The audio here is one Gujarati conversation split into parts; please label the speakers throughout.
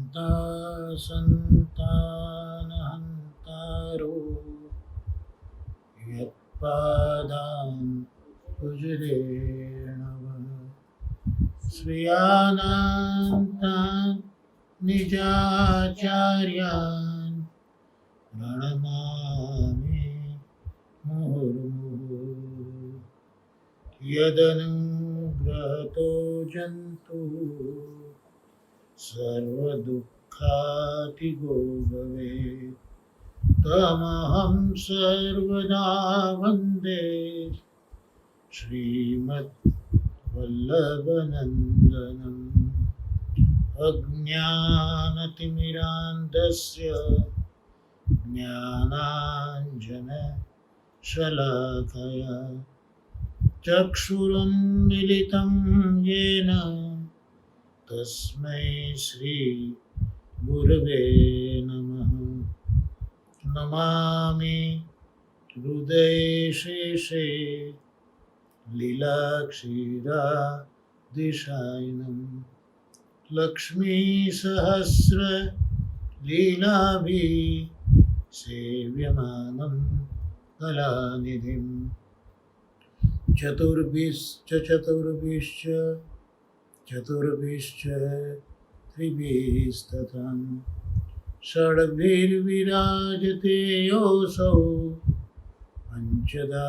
Speaker 1: संतानहन्तारो यत्पादां कुजरेणव श्रियानान्तान् निजाचार्यान् प्रणमामि मुहुर्मुहुः यदनुग्रहतो जन्तुः सर्वदुःखातिगो भवेत् तमहं सर्वदा वन्दे श्रीमद्वल्लभनन्दनम् अज्ञानतिमिरान्धस्य ज्ञानाञ्जनशलाकया चक्षुरुन्मीलितं येन तस्मै श्रीगुरवे नमः। नमामि हृदयशेषे लीलाक्षीरादिशायिनं लक्ष्मीसहस्रलीलाभिः सेव्यमानं कलानिधिं चतुर्भिश्च त्रिभिस्तथां षड्भिर्विराजते योऽसौ पञ्चदा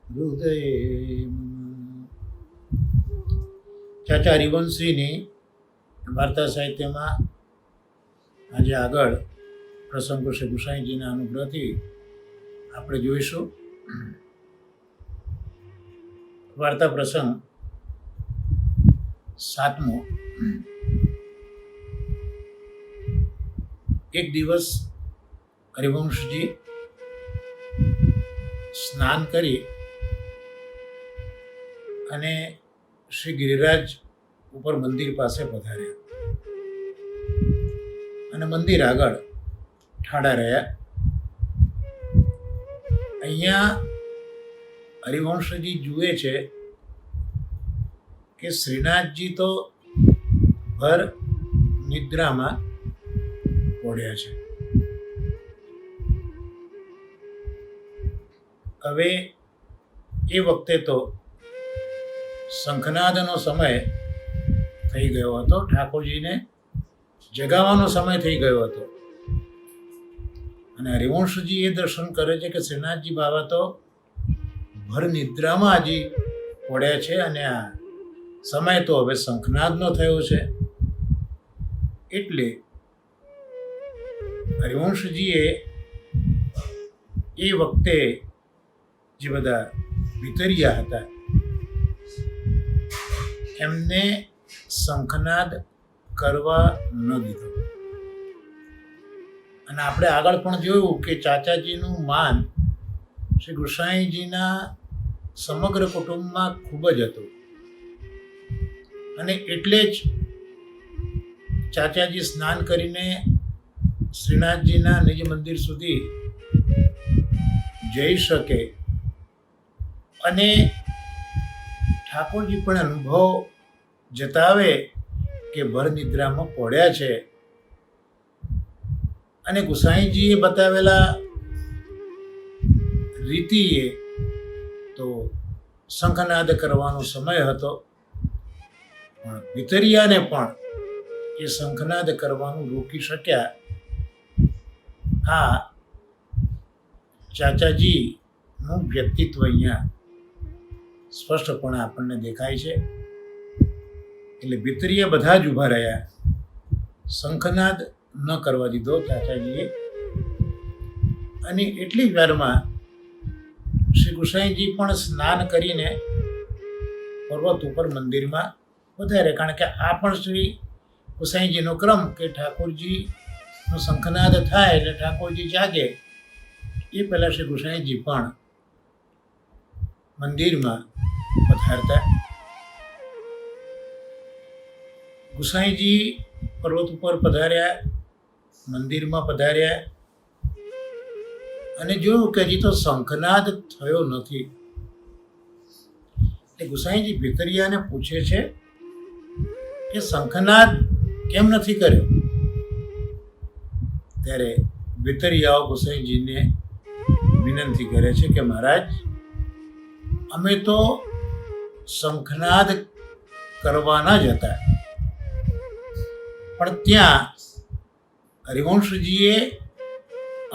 Speaker 1: हृदये मम। ચાચા હરિવંશજીની વાર્તા સાહિત્યમાં આજે આગળ પ્રસંગો શ્રી ગુસાઈજીના અનુગ્રહથી આપણે જોઈશું. વાર્તા પ્રસંગ 7મો. એક દિવસ હરિવંશજી સ્નાન કરી અને શ્રી ગિરિરાજ ઉપર મંદિર પાસે પધાર્યા અને મંદિર આગળ ઠાડા રહ્યા. અહીંયા હરિવંશજી જુએ છે કે શ્રીનાથજી તો ભર નિદ્રામાં પડ્યા છે. હવે એ વખતે તો શંખનાદનો સમય થઈ ગયો હતો, ઠાકોરજીને જગાવવાનો સમય થઈ ગયો હતો અને હરિવંશજી એ દર્શન કરે છે કે શ્રીનાથજી બાબા તો ભર નિદ્રામાં હજી પડ્યા છે અને આ સમય તો હવે શંખનાદનો થયો છે. એટલે હરિવંશજીએ એ વખતે જે બધા ભીતરિયા હતા એમને શંખનાદ કરવા ન દીધો. અને આપણે આગળ પણ જોયું કે ચાચાજીનું માન શ્રી ગુસાઈજીના સમગ્ર કુટુંબમાં ખૂબ જ હતું અને એટલે જ ચાચાજી સ્નાન કરીને શ્રીનાથજીના નિજ મંદિર સુધી જઈ શકે અને ઠાકોરજી પણ અનુભવ જતાવે કે ભર નિદ્રામાં પડ્યા છે અને ગુસાઈજીએ બતાવેલા રીતિએ તો શંખનાદ કરવાનો સમય હતો, પણ ભીતરિયાને પણ એ શંખનાદ કરવાનું રોકી શક્યા. આ ચાચાજીનું વ્યક્તિત્વ અહીંયા સ્પષ્ટપણે આપણને દેખાય છે. એટલે ભીતરિયા બધા જ ઊભા રહ્યા, શંખનાદ ન કરવા દીધો ચાચાજીએ. અને એટલી વારમાં શ્રી ગુસાઈજી પણ સ્નાન કરીને પર્વત ઉપર મંદિરમાં વધારે, કારણ કે આ પણ શ્રી ગુસાઈજીનો ક્રમ કે ઠાકોરજીનો શંખનાદ થાય એટલે ઠાકોરજી જાગે એ પહેલાં શ્રી ગુસાઈજી પણ મંદિરમાં પધારતા. ગુસાઈજી પર્વત ઉપર પધાર્યા, મંદિરમાં પધાર્યા અને જોયું કે હજી તો શંખનાદ થયો નથી. એટલે ગુસાઈજી ભીતરિયાને પૂછે છે કે શંખનાદ કેમ નથી કર્યો? ત્યારે ભીતરિયાઓ ગોસાઈજીને વિનંતી કરે છે કે મહારાજ, અમે તો શંખનાદ કરવાના જ હતા, પણ ત્યાં હરિવંશજીએ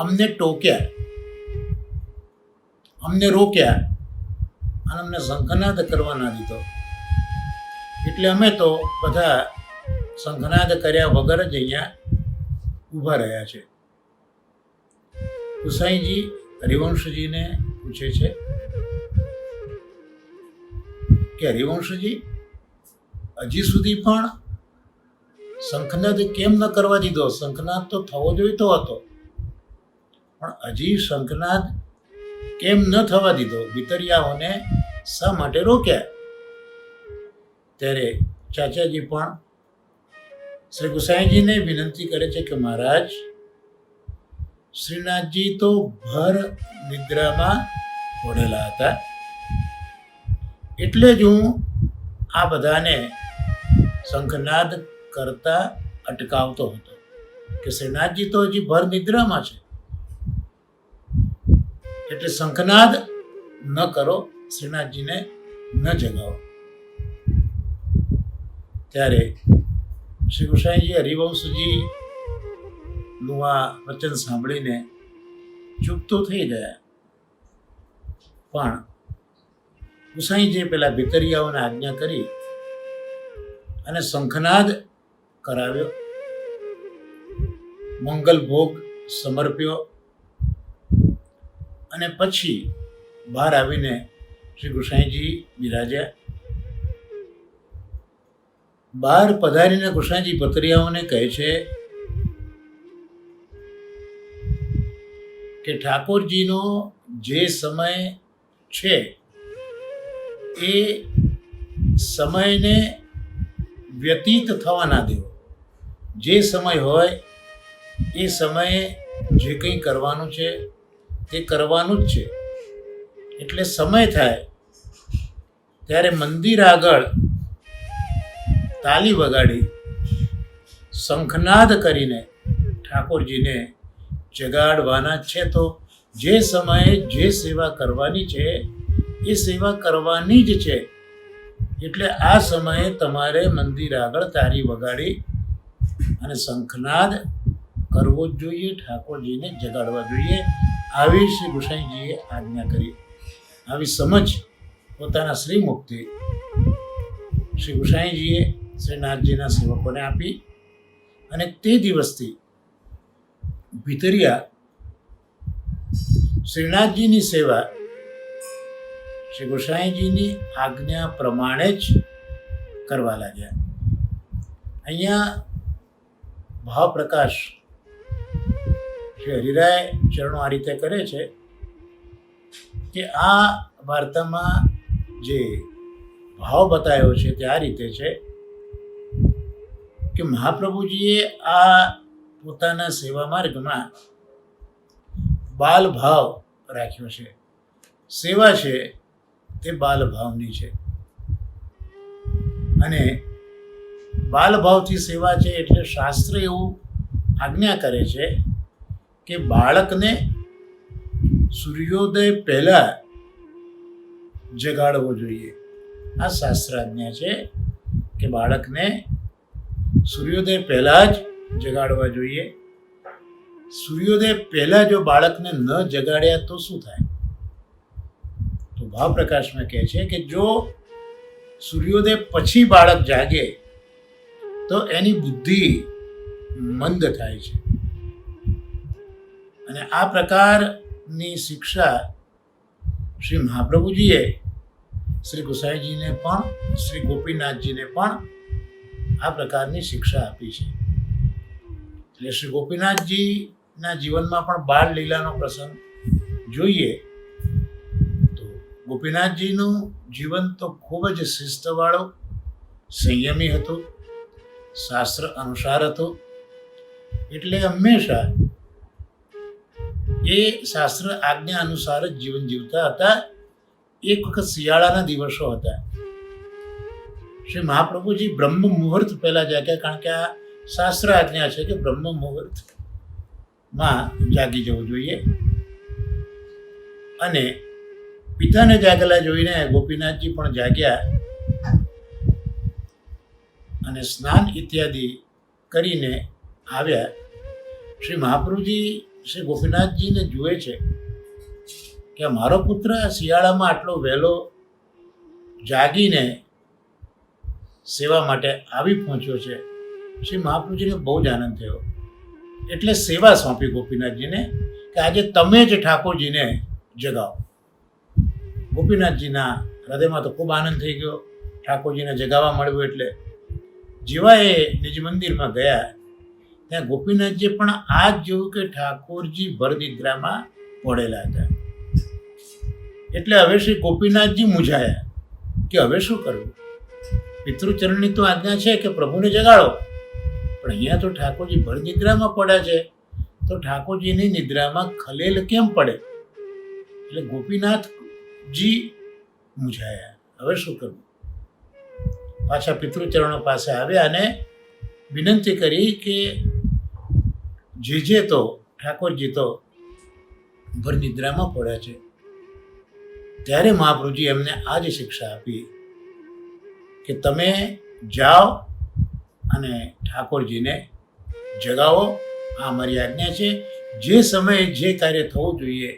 Speaker 1: અમને ટોક્યા, અમને રોક્યા અને અમને શંખનાદ કરવા ના દીધો, એટલે અમે તો બધા શંખનાદ કર્યા વગર જ અહીંયા ઊભા રહ્યા છે. ગુસાઈજી હરિવંશજીને પૂછે છે કે હરિવંશજી, હજી સુધી પણ શંખનાદ કેમ ન કરવા દીધો? શંખનાદ તો થવો જોઈતો હતો, પણ હજી શંખનાદ કેમ ન થવા દીધો? ભીતરિયાઓને શા માટે રોક્યા? ત્યારે ચાચાજી પણ શ્રી ગુસાઈજીને વિનંતી કરે છે કે મહારાજ, શ્રીનાથજી તો ભર નિદ્રામાં પડેલા હતા, એટલે જ હું આ બધાને શંખનાદ કરતા અટકાવતો હતો કે શ્રીનાથજી તો હજી ભર નિદ્રામાં છે, એટલે શંખનાદ ન કરો, શ્રીનાથજીને ન જગાવો. ત્યારે શ્રી ગુસાઈજી હરિવંશજી નું આ વચન સાંભળીને ચૂપ તો થઈ ગયા, પણ ગુસાઈજીએ પેલા ભીતરિયાઓને આજ્ઞા કરી અને શંખનાદ કરાવ્યો, મંગલ ભોગ સમર્પ્યો અને પછી બહાર આવીને શ્રી ગુસાઈજી બિરાજ્યા. બહાર પધારીને ગુસાઈજી ભીતરિયાઓને કહે છે કે ઠાકોરજીનો જે સમય છે એ સમયને વ્યતીત થવા ના દેવો. જે સમય હોય એ સમયે જે કંઈ કરવાનું છે તે કરવાનું જ છે. એટલે સમય થાય ત્યારે મંદિર આગળ તાલી વગાડી શંખનાદ કરીને ઠાકોરજીને જગાડવાના છે. તો જે સમયે જે સેવા કરવાની છે એ સેવા કરવાની જ છે, એટલે આ સમયે તમારે મંદિર આગળ તારી વગાડી અને શંખનાદ કરવો જ જોઈએ, ઠાકોરજીને જગાડવા જોઈએ. આવી શ્રી ગુસાઈજીએ આજ્ઞા કરી. આવી સમજ પોતાના શ્રીમુખથી શ્રી ગુસાઈજીએ શ્રીનાથજીના સેવકોને આપી અને તે દિવસથી ભીતરિયા શ્રીનાથજીની સેવા શ્રી ગુસાઈજીની આજ્ઞા પ્રમાણે જ કરવા લાગ્યા. અહીંયા ભાવ પ્રકાશ શ્રી હરિરાય ચરણો આ રીતે કરે છે કે આ વાર્તામાં જે ભાવ બતાવ્યો છે તે આ રીતે છે કે મહાપ્રભુજીએ આ પોતાના સેવા માર્ગમાં બાલ ભાવ રાખ્યો છે. સેવા છે તે બાલ ભાવની છે અને બાલ ભાવથી સેવા છે એટલે શાસ્ત્ર એવું આજ્ઞા કરે છે કે બાળકને સૂર્યોદય પહેલા જગાડવો જોઈએ. આ શાસ્ત્ર આજ્ઞા છે કે બાળકને સૂર્યોદય પહેલા જ જગાડવા જોઈએ. સૂર્યોદય પહેલા જો બાળકને ન જગાડ્યા તો શું થાય? તો ભાવ પ્રકાશમાં કહે છે કે જો સૂર્યોદય પછી બાળક જાગે તો એની બુદ્ધિ મંદ થાય છે અને આ પ્રકારની શિક્ષા શ્રી મહાપ્રભુજીએ શ્રી ગુસાઈજીને પણ શ્રી ગોપીનાથજીને પણ આ પ્રકારની શિક્ષા આપી છે. એટલે શ્રી ગોપીનાથજીના જીવનમાં પણ બાળ લીલાનો પ્રસંગ જોઈએ તો ગોપીનાથજીનું જીવન તો ખૂબ જ શિસ્તવાળું, સંયમી હતું, શાસ્ત્ર અનુસાર હતું. એટલે હંમેશા એ શાસ્ત્ર આજ્ઞા અનુસાર જ જીવન જીવતા હતા. એક વખત શિયાળાના દિવસો હતા. શ્રી મહાપ્રભુજી બ્રહ્મ મુહૂર્ત પહેલા જાગ્યા, કારણ કે આ શાસ્ત્ર આજ્ઞા છે કે બ્રહ્મ મુહૂર્તમાં જાગી જવું જોઈએ. અને પિતાને જાગેલા જોઈને ગોપીનાથજી પણ જાગ્યા અને સ્નાન ઇત્યાદિ કરીને આવ્યા. શ્રી મહાપ્રભુજી શ્રી ગોપીનાથજીને જુએ છે કે મારો પુત્ર શિયાળામાં આટલો વહેલો જાગીને સેવા માટે આવી પહોંચ્યો છે. શ્રી મહાપ્રભુજીને બહુ જ આનંદ થયો. એટલે સેવા સોંપી ગોપીનાથજીને કે આજે તમે જ ઠાકોરજીને જગાવો. ગોપીનાથજીના હૃદયમાં તો ખૂબ આનંદ થઈ ગયો ઠાકોરજીને જગાવવા મળ્યું. એટલે જેવા એ નિજ મંદિરમાં ગયા ત્યાં ગોપીનાથજી પણ આ જ જોયું કે ઠાકોરજી ભરનિદ્રામાં પડેલા હતા. એટલે હવે શ્રી ગોપીનાથજી મૂંઝાયા કે હવે શું કરવું. પિતૃચરણની તો આજ્ઞા છે કે પ્રભુને જગાડો, પણ અહીંયા તો ઠાકોરજી ભરનિદ્રામાં પડ્યા છે, તો ઠાકોરજીની નિદ્રામાં ખલેલ કેમ પડે. એટલે ગોપીનાથજી મૂંઝાયા, હવે શું કરવું. પાછા પિતૃચરણો પાસે આવ્યા અને વિનંતી કરી કે જે તો ઠાકોરજી તો ભરનિદ્રામાં પડ્યા છે. ત્યારે મહાપ્રભુજી એમને આ જ શિક્ષા આપી કે તમે જાઓ અને ઠાકોરજીને જગાવો. આ મારી આજ્ઞા છે. જે સમયે જે કાર્ય થવું જોઈએ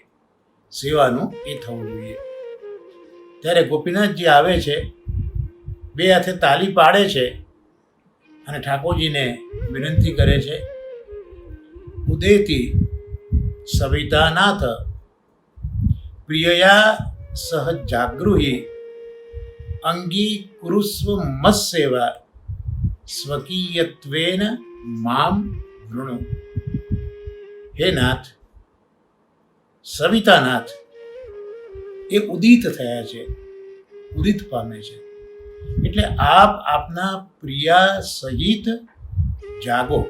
Speaker 1: સેવાનું એ થવું જોઈએ. ત્યારે ગોપીનાથજી આવે છે, બે હાથે તાલી પાડે છે અને ઠાકોરજીને વિનંતી કરે છે, ઉદેતી સવિતાનાથ પ્રિયયા સહ જાગૃહી અંગી કુરુસ્વ મત્સેવા સ્વકીયત્વેન મામ વૃણુ. હે નાથ, સવિતાનાથ એ ઉદિત થયા છે, ઉદિત પામે છે. એટલે આપ આપના પ્રિયા સહિત જાગો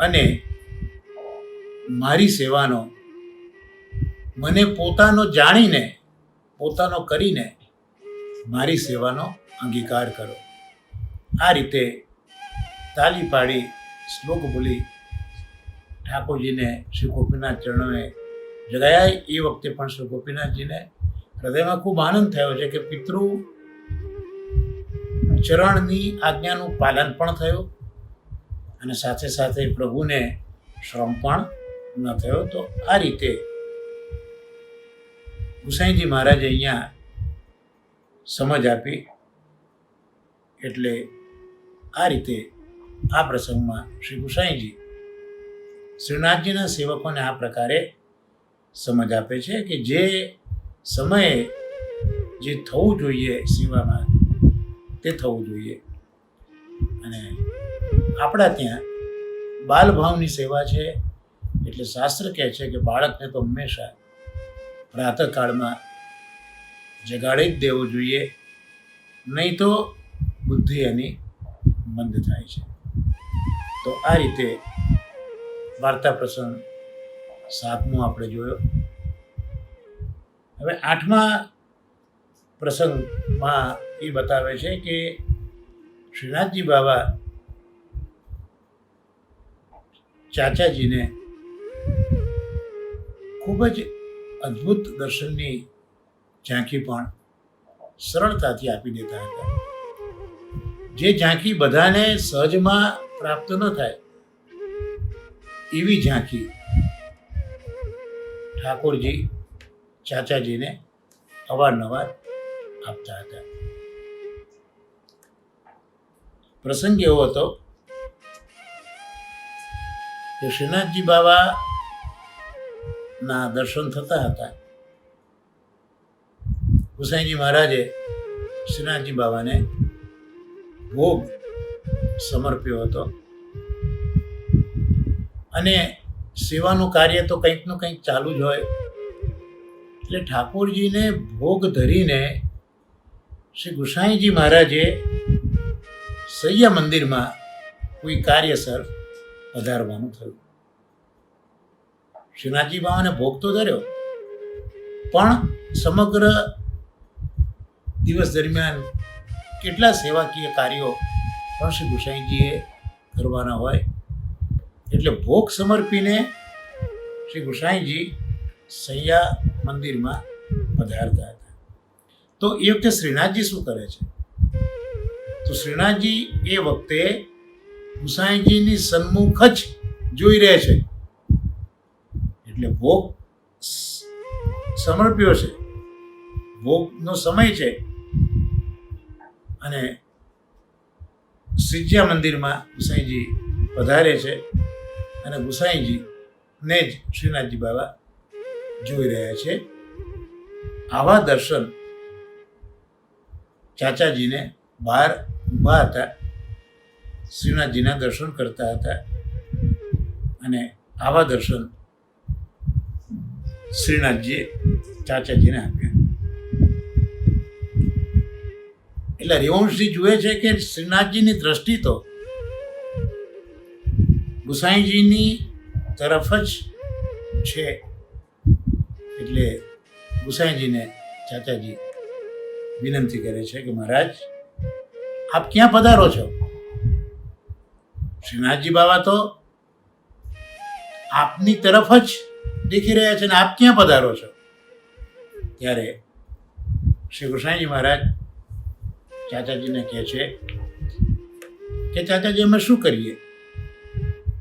Speaker 1: અને મારી સેવાનો મને પોતાનો જાણીને પોતાનો કરીને મારી સેવાનો અંગીકાર કરો. આ રીતે તાલી પાડી શ્લોક બોલી ઠાકોરજીને શ્રી ગોપીનાથ ચરણોએ જગાયા. એ વખતે પણ શ્રી ગોપીનાથજીને હૃદયમાં ખૂબ આનંદ થયો છે કે પિતૃ ચરણની આજ્ઞાનું પાલન પણ થયું અને સાથે સાથે પ્રભુને શ્રમ પણ ન થયો. તો આ રીતે ગુસાઈજી મહારાજે અહીંયા સમજ આપી. એટલે આ રીતે આ પ્રસંગમાં શ્રી ગુસાઈજી શ્રીનાથજીના સેવકોને આ પ્રકારે સમજ આપે છે કે જે સમયે જે થવું જોઈએ સેવામાં તે થવું જોઈએ. અને આપણા ત્યાં બાલભાવની સેવા છે. એટલે શાસ્ત્ર કહે છે કે બાળકને તો હંમેશા પ્રાતઃકાળમાં જગાડી જ દેવો જોઈએ, નહીં તો બુદ્ધિ એની મંદ થાય છે. તો આ રીતે વાર્તા પ્રસંગ 7મો આપણે જોયો. હવે 8મા પ્રસંગમાં એ બતાવે છે કે શ્રીનાથજી બાબા ચાચાજીને ખૂબ જ અદ્ભુત દર્શનની ઝાંખી પણ સરળતાથી આપી દેતા હતા. જે ઝાંખી બધાને સહજમાં પ્રાપ્ત ન થાય એવી ઝાંખી ઠાકોરજી ચાચાજીને અવારનવાર આપતા હતા. પ્રસંગ એવો હતો કે શ્રીનાથજી બાબાના દર્શન થતા હતા. ગુસાઈજી મહારાજે શ્રીનાથજી બાબાને ભોગ સમર્પ્યો હતો અને સેવાનું કાર્ય તો કંઈકનું કંઈક ચાલુ જ હોય. એટલે ઠાકોરજીને ભોગ ધરીને શ્રી ગુસાઈજી મહારાજે સૈયા મંદિરમાં કોઈ કાર્યસર પધારવાનું થયું. શ્રીનાથજી બાબાને ભોગ તો ધર્યો, પણ સમગ્ર દિવસ દરમિયાન કેટલા સેવાકીય કાર્યો પણ શ્રી ગુસાઈજીએ કરવાના હોય એટલે ભોગ સમર્પીને શ્રી ગુસાઈજી સૈયા મંદિરમાં પધારતા હતા. તો એ વખતે શ્રીનાથજી શું કરે છે? તો શ્રીનાથજી એ વખતે ગુસાઈજીની સન્મુખ જ જોઈ રહે છે. એટલે ભોગ સમર્પ્યો છે, ભોગનો સમય છે, અને શ્રીજ્યા મંદિરમાં ગુસાઈજી પધારે છે અને ગુસાઈજીને જ શ્રીનાથજી બાબા જોઈ રહ્યા છે. આવા દર્શન ચાચાજીને બહાર ઊભા હતા, શ્રીનાથજીના દર્શન કરતા હતા, અને આવા દર્શન શ્રીનાથજીએ ચાચાજીને આપ્યા. એટલે હરિવંશજી જુએ છે કે શ્રીનાથજીની દ્રષ્ટિ તો ગુસાઈજીની તરફ જ છે. એટલે ગુસાઈજીને ચાચાજી વિનંતી કરે છે કે મહારાજ, આપ ક્યાં પધારો છો? શ્રીનાથજી બાબા તો આપની તરફ જ દેખી રહ્યા છે ને આપ ક્યાં પધારો છો? ત્યારે શ્રી ગુસાઈજી મહારાજ ચાચાજીને કહે છે કે ચાચાજી, અમે શું કરીએ?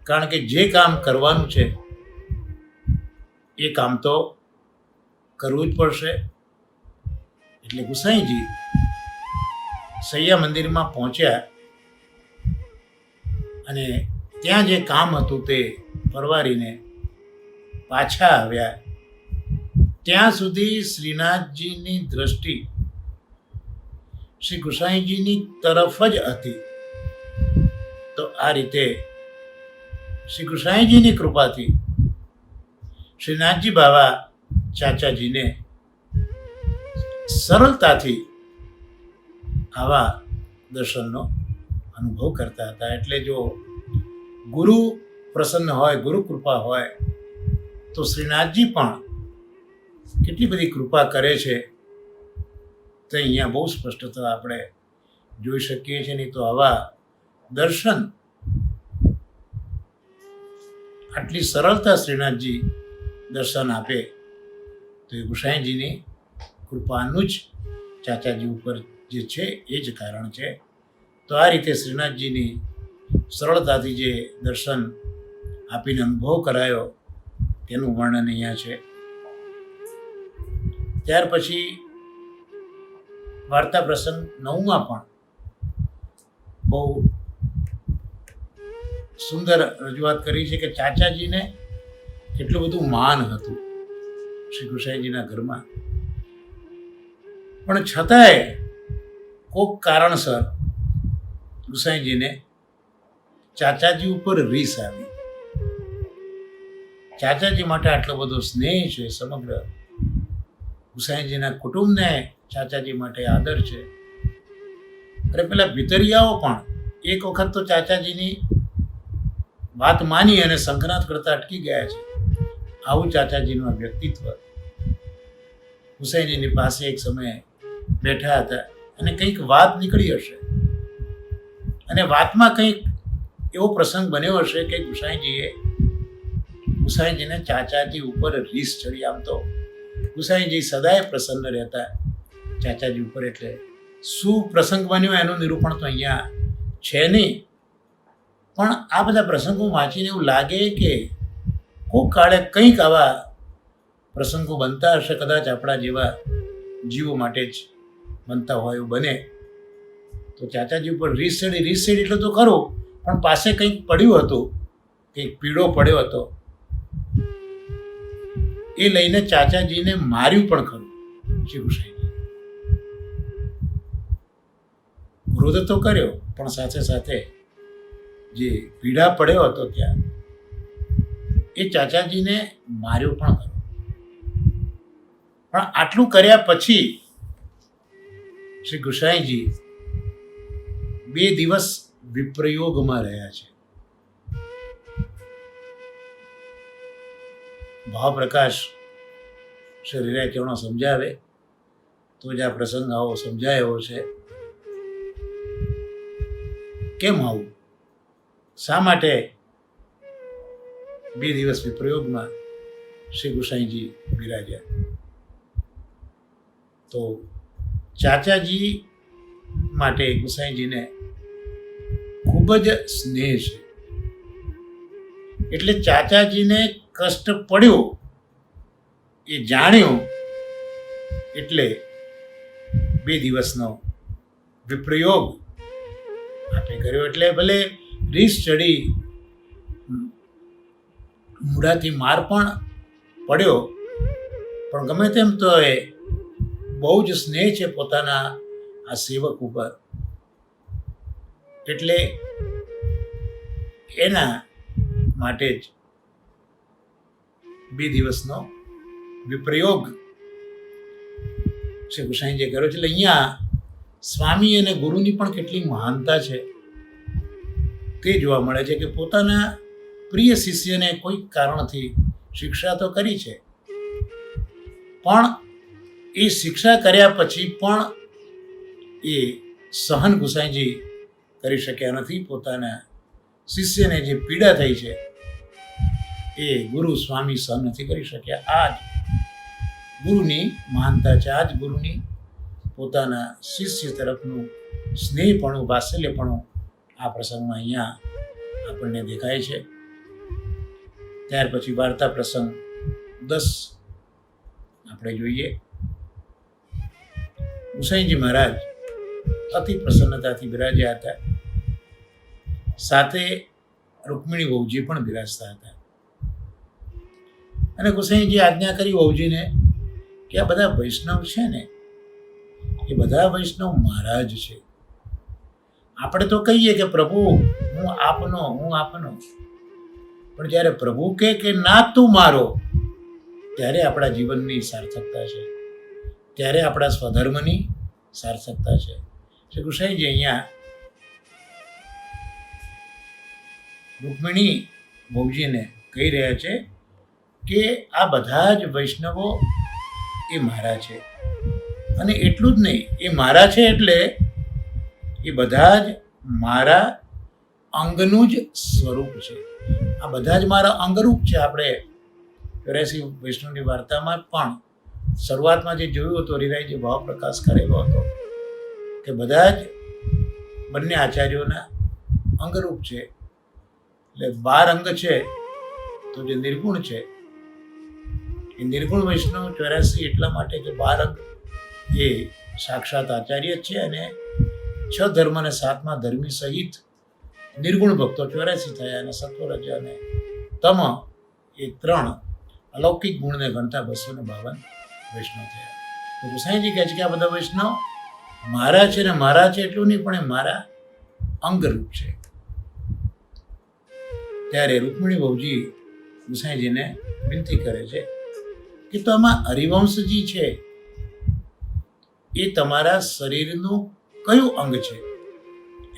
Speaker 1: કારણ કે જે કામ કરવાનું છે એ કામ તો કરવું જ પડશે. એટલે ગુસાઈજી સૈયા મંદિરમાં પહોંચ્યા અને ત્યાં જે કામ હતું તે પરવારીને પાછા આવ્યા. ત્યાં સુધી શ્રીનાથજીની દ્રષ્ટિ શ્રી ગુસાઈજીની તરફ જ હતી. તો આ રીતે શ્રી ગુસાઈજીની કૃપાથી શ્રીનાથજી બાબા ચાચાજીને સરળતાથી આવા દર્શનનો અનુભવ કરતા હતા. એટલે જો ગુરુ પ્રસન્ન હોય, ગુરુ કૃપા હોય, તો શ્રીનાથજી પણ કેટલી બધી કૃપા કરે છે તો અહીંયા બહુ સ્પષ્ટતા આપણે જોઈ શકીએ છીએ. નહીં તો આવા દર્શન આટલી સરળતા શ્રીનાથજી દર્શન આપે તો એ ગુસાઈજીની કૃપાનું જ ચાચાજી ઉપર જે છે એ જ કારણ છે. તો આ રીતે શ્રીનાથજીની સરળતાથી જે દર્શન આપીને અનુભવ કરાયો તેનું વર્ણન અહીંયા છે. ત્યાર પછી વાર્તા પ્રસંગ 9માં પણ બહુ સુંદર રજૂઆત કરી છે કે ચાચાજીને કેટલું બધું માન હતું શ્રી ગુસાઈજીના ઘરમાં, પણ છતાંય કોઈક કારણસર ગુસાઈજીને ચાચાજી ઉપર રીસ આવી. ચાચાજી માટે આટલો બધો સ્નેહ છે, સમગ્ર ગુસાઈજીના કુટુંબને ચાચાજી માટે આદર છે. અરે પેલા ભીતરિયાઓ પણ એક વખત તો ચાચાજીની વાત માની અને શંખનાદ કરતા અટકી ગયા છે. આવું ચાચાજીનું વ્યક્તિત્વ. ગુસાઈજીની પાસે એક સમયે બેઠા હતા અને કંઈક વાત નીકળી હશે અને વાતમાં કંઈક એવો પ્રસંગ બન્યો હશે કે ગુસાઈજીને ચાચાજી ઉપર રીસ ચડી. આમ તો ગુસાઈજી સદાય પ્રસન્ન રહેતા ચાચાજી ઉપર, એટલે શું પ્રસંગ બન્યો એનું નિરૂપણ તો અહીંયા છે નહીં. પણ આ બધા પ્રસંગો વાંચીને એવું લાગે કે કોઈક કાળે કંઈક આવા પ્રસંગો બનતા હશે, કદાચ આપણા જેવા જીવો માટે જ બનતા હોય એવું બને. તો ચાચાજી ઉપર રીસ ચડી એટલે તો ખરું, પણ પાસે કંઈક પડ્યું હતું, કંઈક પીળો પડ્યો હતો, એ લઈને ચાચાજીને માર્યું પણ ખરું શ્રી ગુસાઈજી. ક્રોધ તો કર્યો, પણ સાથે સાથે જે પીડા પડ્યો હતો ત્યાં એ ચાચાજીને માર્યો પણ ખરો. પણ આટલું કર્યા પછી શ્રી ગુસાઈજી 2 દિવસ વિપ્રયોગમાં રહ્યા છે. ભાવપ્રકાશ શરીરે ચરણો સમજાવે તો જ આ પ્રસંગ આવો સમજાય એવો છે. કેમ આવું? શા માટે 2 દિવસ વિપ્રયોગમાં શ્રી ગુસાઈજી બિરાજ્યા? તો ચાચાજી માટે ગુસાઈજીને ખૂબ જ સ્નેહ છે, એટલે ચાચાજીને કષ્ટ પડ્યો એ જાણ્યું, એટલે 2 દિવસનો વિપ્રયોગ આપે કર્યો. એટલે ભલે રીસ ચડી, મૂઢાથી માર પણ પડ્યો, પણ ગમે તેમ તો એ બહુ જ સ્નેહ છે પોતાના આ સેવક ઉપર, એટલે એના માટે જ 2 દિવસનો વિપ્રયોગ શ્રી ગુસાઈજીએ કર્યો છે. એટલે અહીંયા સ્વામી અને ગુરુની પણ કેટલી મહાનતા છે તે જોવા મળે છે કે પોતાના પ્રિય શિષ્યને કોઈક કારણથી શિક્ષા તો કરી છે, પણ એ શિક્ષા કર્યા પછી પણ એ સહન ગુસાઈજી કરી શક્યા નથી. પોતાના શિષ્યને જે પીડા થઈ છે એ ગુરુ સ્વામી સહન નથી કરી શક્યા. આ જ ગુરુની મહાનતા છે, આ જ ગુરુની પોતાના શિષ્ય તરફનું સ્નેહપણું, વાત્સલ્યપણું આ પ્રસંગમાં અહીંયા આપણને દેખાય છે. ત્યાર પછી વાર્તા પ્રસંગ 10 આપણે જોઈએ. ગુસાઈજી મહારાજ અતિ પ્રસન્નતાથી બિરાજ્યા હતા, સાથે રૂકમિણી વહુજી પણ બિરાજતા હતા. અને ગુસાઈજી આજ્ઞા કરી વહુજીને કે આ બધા વૈષ્ણવ છે ને, એ બધા વૈષ્ણવ મહારાજ છે. આપણે તો કહીએ કે પ્રભુ હું આપનો, પણ જ્યારે પ્રભુ કહે કે ના તું મારો, ત્યારે આપણા જીવનની સાર્થકતા છે, ત્યારે આપણા સ્વધર્મની સાર્થકતા છે. શ્રી ગુસાઈજી અહીંયા રૂકમિણી વહુજીને કહી રહ્યા છે કે આ બધા જ વૈષ્ણવો એ મારા છે, અને એટલું જ નહીં, એ મારા છે એટલે એ બધા જ મારા અંગનું જ સ્વરૂપ છે. આ બધા જ મારા અંગરૂપ છે. આપણે 84 વૈષ્ણવની વાર્તામાં પણ શરૂઆતમાં જે જોયું હતું, હરિરાયજી ભાવ પ્રકાશ કરેલો હતો કે બધા જ બંને આચાર્યોના અંગરૂપ છે. એટલે 12 અંગ છે, તો જે નિર્ગુણ છે એ નિર્ગુણ વૈષ્ણવ 84 એટલા માટે કે 12 અંગ એ સાક્ષાત આચાર્ય છે, અને 6 ધર્મ અને 7મા ધર્મી સહિત નિર્ગુણ ભક્તો 84 થયા, અને સત્વરજ અને તમ એ 3 અલૌકિક ગુણને ગણતા 252 વૈષ્ણવ થયા. તો ગુસાઈજી કહે છે કે આ બધા વૈષ્ણવ મારા છે, ને મારા છે એટલું નહીં, પણ એ મારા અંગરૂપ છે. ત્યારે રૂકમિણી વહુજી ગુસાઈજીને વિનંતી કરે છે કે તો આમાં હરિવંશજી છે એ તમારા શરીરનું કયું અંગ છે,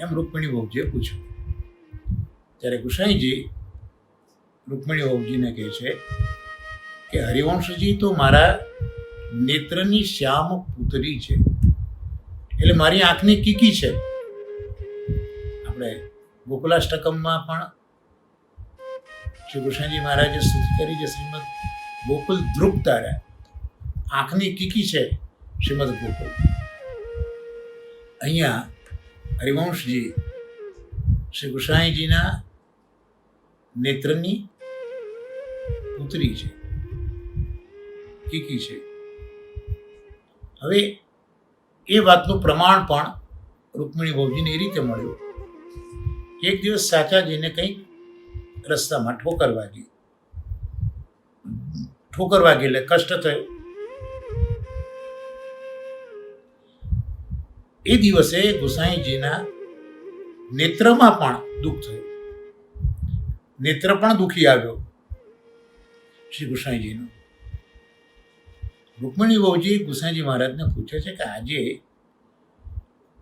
Speaker 1: એમ રૂકમિણી વહુજીએ પૂછ્યું. ત્યારે ગુસાઈજી રૂકમિણી વહુજીને કહે છે કે હરિવંશજી તો મારા નેત્રની શ્યામ પુત્રી છે, એટલે મારી આંખની કીકી છે. આપણે ગોકુલાષ્ટકમમાં પણ શ્રી કૃષ્ણજી મહારાજે સ્તુતિ કરી છે, શ્રીમદ ગોકુલ ધ્રુપ તારા, આંખની કીકી છે શ્રીમદ ગોકુલ. અહીંયા હરિવંશજી શ્રી ગુસાઈજીના નેત્રની પુત્રી છે, કીકી છે. હવે એ વાતનું પ્રમાણ પણ રૂકમિણી વહુજીને એ રીતે મળ્યું કે એક દિવસ સાચાજીને કંઈક રસ્તામાં ઠોકર વાગી એટલે કષ્ટ થયું. એ દિવસે ગુસાઈજીના નેત્રમાં પણ દુઃખ થયું, નેત્ર પણ દુઃખી આવ્યો શ્રી ગુસાઈજીનું. રૂકમિણી વહુજી ગુસાઈજી મહારાજને પૂછે છે કે આજે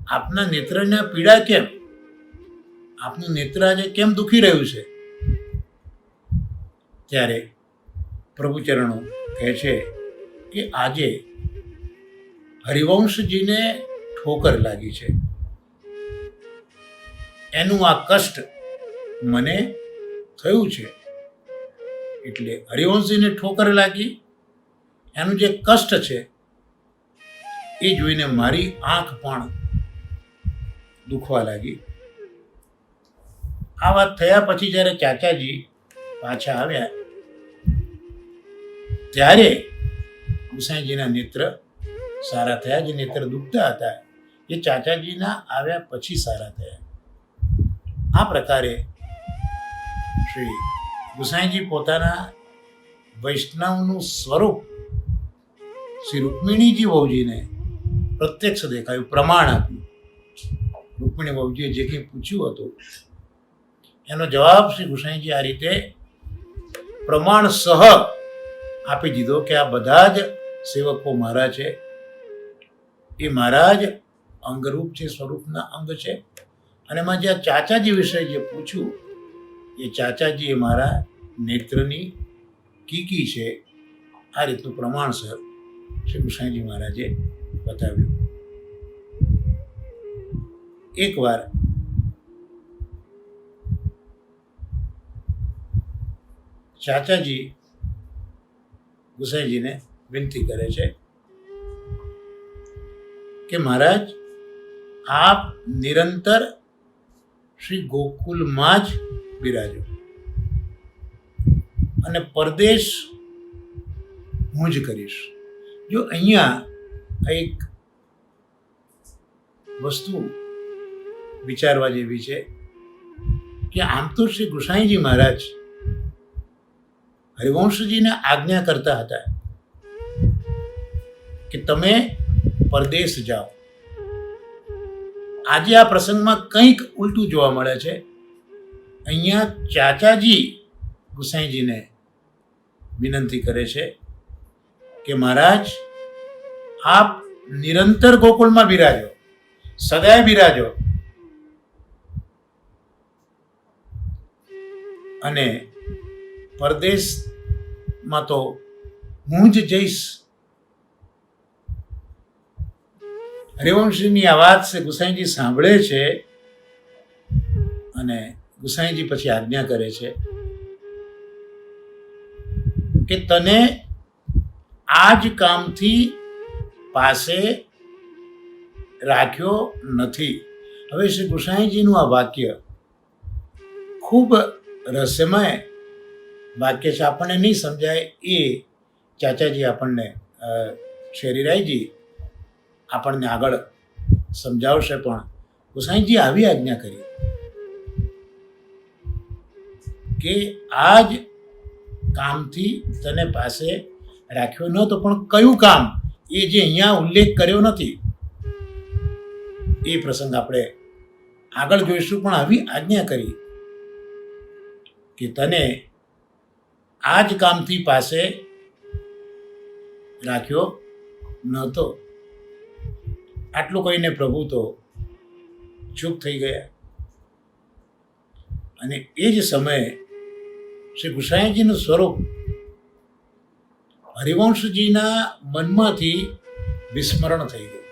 Speaker 1: આપના નેત્રને પીડા કેમ, આપનું નેત્ર આજે કેમ દુઃખી રહ્યું છે? ત્યારે પ્રભુચરણો કહે છે કે આજે હરિવંશજીને ઠોકર લાગી છે, એનું આ કષ્ટ મને થયું છે. એટલે હરિવંશજીને ઠોકર લાગી, એનું જે કષ્ટ છે એ જોઈને મારી આંખ પણ દુખવા લાગી. આ વાત થયા પછી જ્યારે ચાચાજી પાછા આવ્યા ત્યારે ગુસાઈજીના નેત્ર સારા થયા. જે નેત્ર દુખતા હતા એ ચાચાજીના આવ્યા પછી સારા થયા. આ પ્રકારે શ્રી ગુસાઈજી પોતાના વૈષ્ણવનું સ્વરૂપ શ્રી રૂક્મિણીજી વહુજીને પ્રત્યક્ષ દેખાયું, પ્રમાણ આપ્યું. રૂક્મિણી વહુજીએ જે કંઈ પૂછ્યું હતું એનો જવાબ શ્રી ગુસાઈજી આ રીતે પ્રમાણ સહ આપી દીધો કે આ બધા જ સેવકો મારા છે, એ મારા જ અંગરૂપ છે, સ્વરૂપના અંગ છે. અને એમાં જે ચાચાજી વિશે જે પૂછ્યું એ ચાચાજી એ મારા નેત્રની કીકી છે. આ રીતનું પ્રમાણસર શ્રી ગુસાઈજી મહારાજે બતાવ્યું. એકવાર ચાચાજી ગુસાઈજીને વિનંતી કરે છે કે મહારાજ આપ નિરંતર શ્રી ગોકુલમાં જ બિરાજો અને પરદેશ હું જ કરીશ. જો અહીંયા એક વસ્તુ વિચારવા જેવી છે કે આમ તો શ્રી ગુસાઈજી મહારાજ હરિવંશજીને આજ્ઞા કરતા હતા કે તમે પરદેશ જાઓ. આજે આ પ્રસંગમાં કંઈક ઉલટું જોવા મળે છે. અહીંયા ચાચાજી ગુસાઈજીને વિનંતી કરે છે કે મહારાજ આપ નિરંતર ગોકુળમાં બિરાજો, સદાય બિરાજો અને પરદેશમાં તો હું જ જઈશ. હરિવંશજીની આ વાત છે ગુસાઈજી સાંભળે છે અને ગુસાઈજી પછી આજ્ઞા કરે છે કે તને આ જ કામથી પાસે રાખ્યો નથી. હવે શ્રી ગુસાઈજીનું આ વાક્ય ખૂબ રહસ્યમય વાક્ય છે, આપણને નહીં સમજાય. એ ચાચાજી આપણને શેરીરાયજી આપણને આગળ સમજાવશે. પણ ગુસાઈજી આવી આજ્ઞા કરી કે આ જ કામથી તને પાસે રાખ્યો નહોતો. પણ કયું કામ એ જે અહીંયા ઉલ્લેખ કર્યો નથી એ પ્રસંગ આપણે આગળ જોઈશું. પણ આવી આજ્ઞા કરી કે તને આ જ કામથી પાસે રાખ્યો નહોતો. આટલું કહીને પ્રભુ તો ચૂપ થઈ ગયા. અને એ જ સમયે શ્રી ગુસાઈજીનું સ્વરૂપ હરિવંશજીના મનમાંથી વિસ્મરણ થઈ ગયું.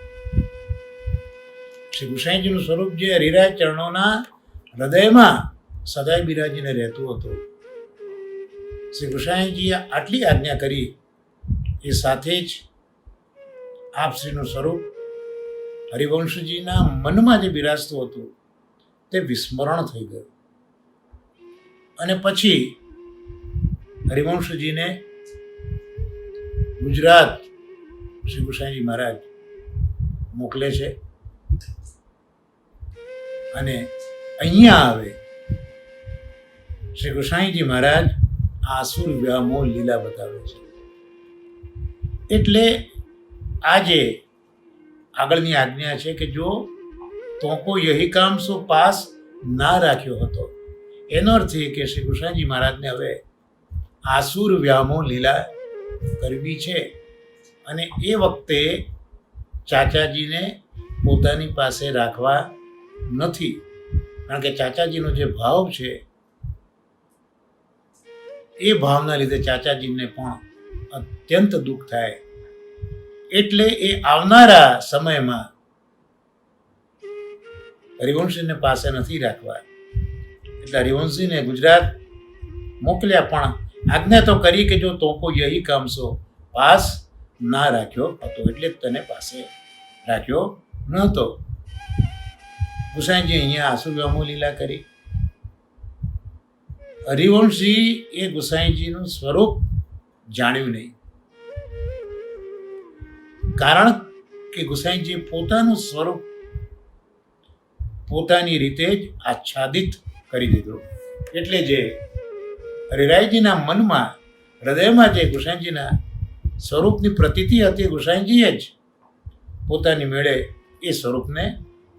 Speaker 1: શ્રી ગુસાઈજીનું સ્વરૂપ જે હરિરાય ચરણોના હૃદયમાં સદાય બિરાજીને રહેતું હતું. શ્રી ગુસાઈજીએ આટલી આજ્ઞા કરી એ સાથે જ આપશ્રીનું સ્વરૂપ હરિવંશજીના મનમાં જે બિરાજતું હતું તે વિસ્મરણ થઈ ગયું. અને પછી હરિવંશજીને ગુજરાત શ્રી ગુસાઈજી મહારાજ મોકલે છે અને અહીંયા આવે શ્રી ગુસાઈજી મહારાજ આસુર વ્યામો લીલા બતાવે છે. એટલે આજે આગળની આજ્ઞા છે કે જો તોકો યહી કામ સો પાસ ના રાખ્યો હતો. એનો અર્થ એ કે શ્રી ગુસાઈજી મહારાજને હવે આસુર વ્યામો લીલા કરવી છે. અને એ વખતે ચાચાજીને પોતાની પાસે રાખવા નથી, કારણ કે ચાચાજીનો જે ભાવ છે એ ભાવના લીધે ચાચાજીને પણ અત્યંત દુઃખ થાય. એટલે એ આવનારા સમયમાં હરિવંશજીને પાસે નથી રાખવા. એટલે હરિવંશજીને ગુજરાત મોકલ્યા, પણ આજ્ઞા તો કરી કે જો તોકો યહી કામસો પાસ ના રાખ્યો હતો, એટલે જ તને પાસે રાખ્યો નહોતો. ગુસાઈજી અહીંયા આસુવ્યામો લીલા કરી. હરિવંશજી એ ગુસાઈજીનું સ્વરૂપ જાણ્યું નહીં, કારણ કે ગુસાઈજીએ પોતાનું સ્વરૂપ પોતાની રીતે જ આચ્છાદિત કરી દીધું. એટલે જે હરિરાયજીના મનમાં, હૃદયમાં જે ગુસાઈજીના સ્વરૂપની પ્રતીતિ હતી, ગુસાઈજીએ જ પોતાની મેળે એ સ્વરૂપને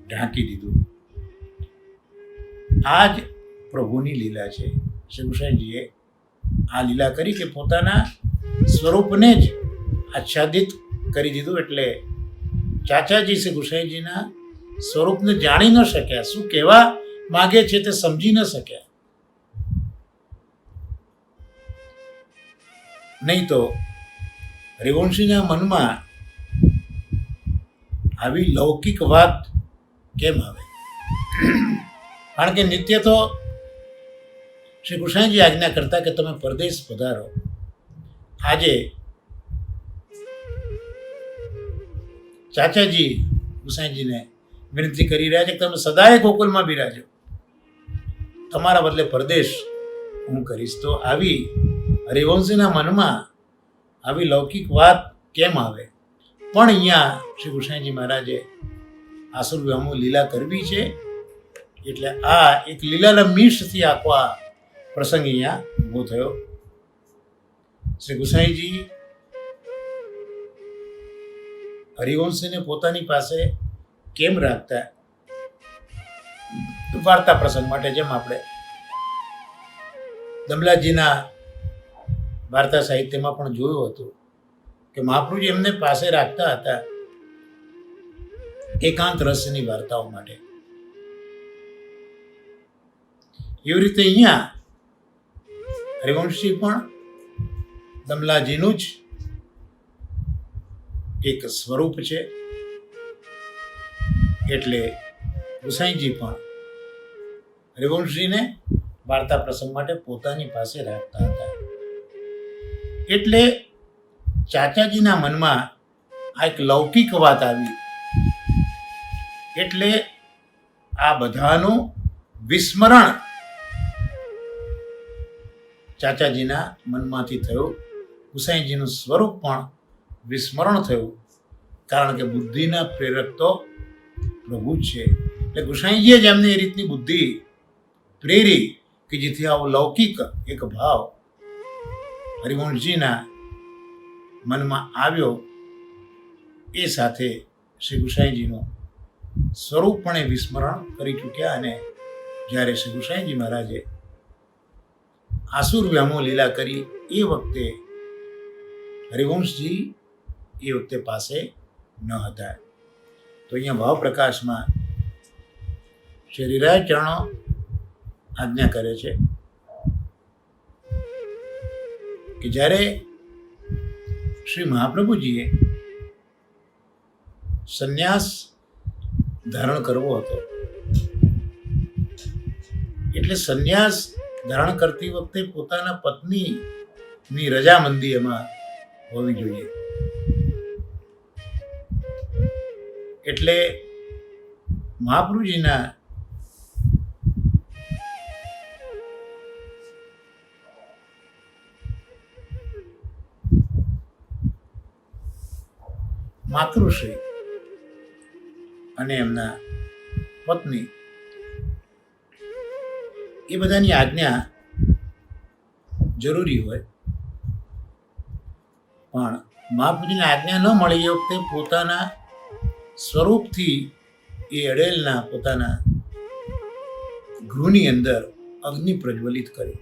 Speaker 1: ઢાંકી દીધું. આ જ પ્રભુની લીલા છે. શ્રી ગુસાઈજીએ આ લીલા કરી કે પોતાના સ્વરૂપને જ આચ્છાદિત કરી દીધું. એટલે ચાચાજી શ્રી ગુસાઈજીના સ્વરૂપને જાણી ન શક્યા, શું કહેવા માગે છે તે સમજી ન શક્યા. નહીં તો હરિવંશીના મનમાં આવી લૌકિક વાત કેમ આવે? કારણ કે નિત્ય તો શ્રી કૃષ્ણજી આજ્ઞા કરતા કે તમે પરદેશ પધારો. આજે ચાચાજી ગુસાઈજીને વિનંતી કરી રહ્યા છે કે તમે સદાય ગોકુલમાં બિરાજો, તમારા બદલે પરદેશ હું કરીશ. તો આવી હરિવંશીના મનમાં આવી લૌકિક વાત કેમ આવે? પણ અહીંયા શ્રી ગુસાઈજી મહારાજે આસુરવ્યામો લીલા કરવી છે, એટલે આ એક લીલાના મીશથી આખો આ પ્રસંગ અહીંયા ઊભો થયો. શ્રી ગુસાઈજી હરિવંશીને પોતાની પાસે કેમ રાખતા? વાર્તા પ્રસંગ માટે, જેમ આપણે દમલાજીના વાર્તા સાહિત્યમાં પણ જોયું હતું કે મહાપ્રભુજી એમને પાસે રાખતા હતા એકાંત રહસ્યની વાર્તાઓ માટે. એવી રીતે અહીંયા હરિવંશજી પણ દમલાજીનું જ એક સ્વરૂપ છે. એટલે ગુસાઈજી પણ હરિવંશજીને વાર્તા પ્રસંગ માટે પોતાની પાસે રાખતા હતા. એટલે ચાચાજીના મનમાં આ એક લૌકિક વાત આવી. એટલે આ બધાનું વિસ્મરણ ચાચાજીના મનમાંથી થયું. ગુસાઈજીનું સ્વરૂપ પણ વિસ્મરણ થયું, કારણ કે બુદ્ધિના પ્રેરક તો પ્રભુ જ છે. એટલે ગુસાઈજીએ જ એમને એ રીતની બુદ્ધિ પ્રેરી કે જેથી આવો લૌકિક એક ભાવ હરિવંશજીના મનમાં આવ્યો. એ સાથે શ્રી ગુસાઈજીનું સ્વરૂપ પણ એ વિસ્મરણ કરી ચૂક્યા. અને જ્યારે શ્રી ગુસાઈજી મહારાજે આસુરવ્યામો લીલા કરી એ વખતે હરિવંશજી એ વખતે પાસે ન હતા. તો અહીંયા ભાવ પ્રકાશમાં શ્રી હરિરાય ચરણો આજ્ઞા કરે છે કે જ્યારે શ્રી મહાપ્રભુજીએ સંન્યાસ ધારણ કરવો હતો, એટલે સંન્યાસ ધારણ કરતી વખતે પોતાના પત્નીની રજામંદી એમાં હોવી જોઈએ. એટલે મહાપ્રભુજીના માતૃશ્રી અને એમના પત્ની એ બધાની આજ્ઞા જરૂરી હોય, પણ મહાપ્રભુજીની આજ્ઞા ન મળી એ વખતે પોતાના સ્વરૂપથી એ અડેલના પોતાના ગૃહની અંદર અગ્નિ પ્રજ્વલિત કર્યો.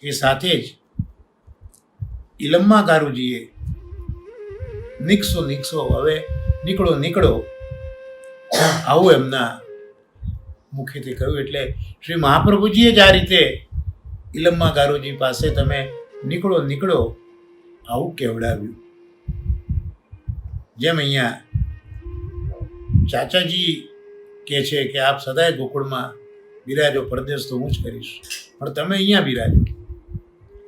Speaker 1: એ સાથે જ ઇલમ્મા ગારુજીએ નીકળો નીકળો, હવે નીકળો નીકળો, આવું એમના મુખેથી કહ્યું. એટલે શ્રી મહાપ્રભુજીએ જ આ રીતે ઇલમ્મા ગારુજી પાસે તમે નીકળો નીકળો આવું કહેવડાવ્યું. જેમ અહીંયા ચાચાજી કહે છે કે આપ સદાય ગોકુળમાં બિરાજો, પરદેશ તો હું જ કરીશ, પણ તમે અહીંયા બિરાજો.